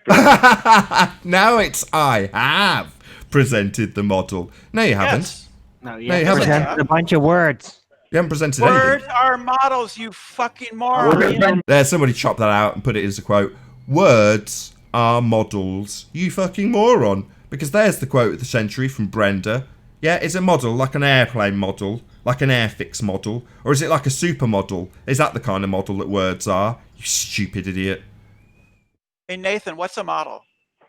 present. Now it's I have presented the model. No, you haven't. Yes. No, you haven't presented a bunch of words. You haven't presented Words anything. are models, you fucking moron. There, somebody chopped that out and put it as a quote. Words are models, you fucking moron. Because there's the quote of the century from Brenda. Yeah, is a model like an airplane model, like an Airfix model, or is it like a supermodel? Is that the kind of model that words are? You stupid idiot. Hey Nathan, what's a model?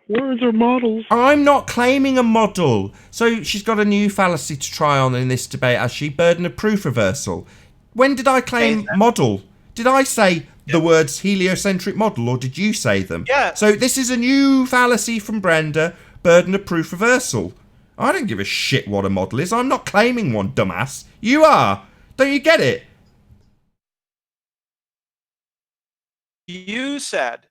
Words are models. I'm not claiming a model. So she's got a new fallacy to try on in this debate, has she? Burden of proof reversal. When did I claim model? Did I say the words heliocentric model, or did you say them? Yeah. So this is a new fallacy from Brenda, burden of proof reversal. I don't give a shit what a model is. I'm not claiming one, dumbass. You are. Don't you get it? You said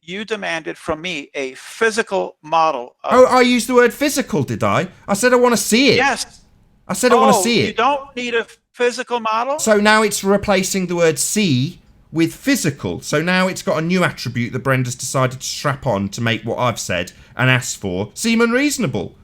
you demanded from me a physical model. Oh, I used the word physical, did I? I said I want to see it. Yes. I said I want to see it. You don't need a physical model? So now it's replacing the word see with physical. So now it's got a new attribute that Brenda's decided to strap on to make what I've said and asked for seem unreasonable.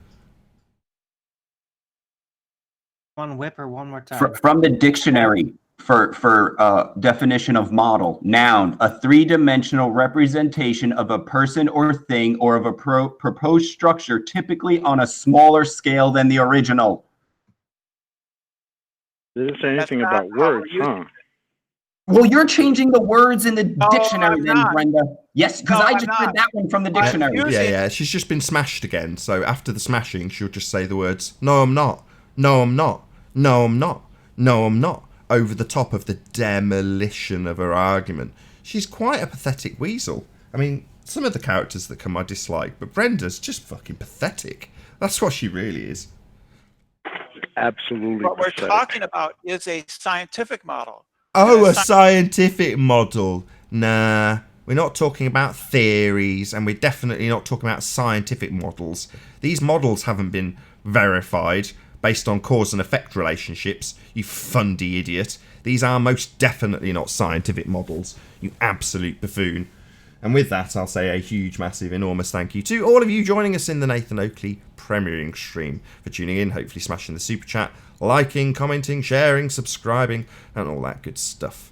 One whipper, one more time. From the dictionary for definition of model, noun, a three-dimensional representation of a person or thing or of a proposed structure, typically on a smaller scale than the original. It didn't say anything about words, huh? Well, you're changing the words in the dictionary then, not. Brenda. Yes, because I just read that one from the dictionary. Yeah, she's just been smashed again. So after the smashing, she'll just say the words, no, I'm not. No, I'm not. No, I'm not. No, I'm not. Over the top of the demolition of her argument. She's quite a pathetic weasel. I mean, some of the characters that come I dislike, but Brenda's just fucking pathetic. That's what she really is. Absolutely. What we're talking about is a scientific model. Oh, a scientific model. Nah, we're not talking about theories, and we're definitely not talking about scientific models. These models haven't been verified based on cause and effect relationships, you fundy idiot. These are most definitely not scientific models, you absolute buffoon. And with that, I'll say a huge, massive, enormous thank you to all of you joining us in the Nathan Oakley premiering stream, for tuning in, hopefully smashing the super chat, liking, commenting, sharing, subscribing, and all that good stuff.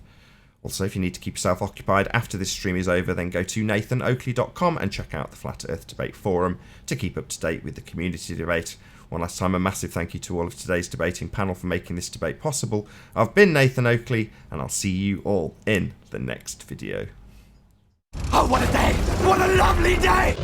Also, if you need to keep yourself occupied after this stream is over, then go to nathanoakley.com and check out the Flat Earth Debate Forum to keep up to date with the community debate. One last time, a massive thank you to all of today's debating panel for making this debate possible. I've been Nathan Oakley, and I'll see you all in the next video. Oh, what a day! What a lovely day!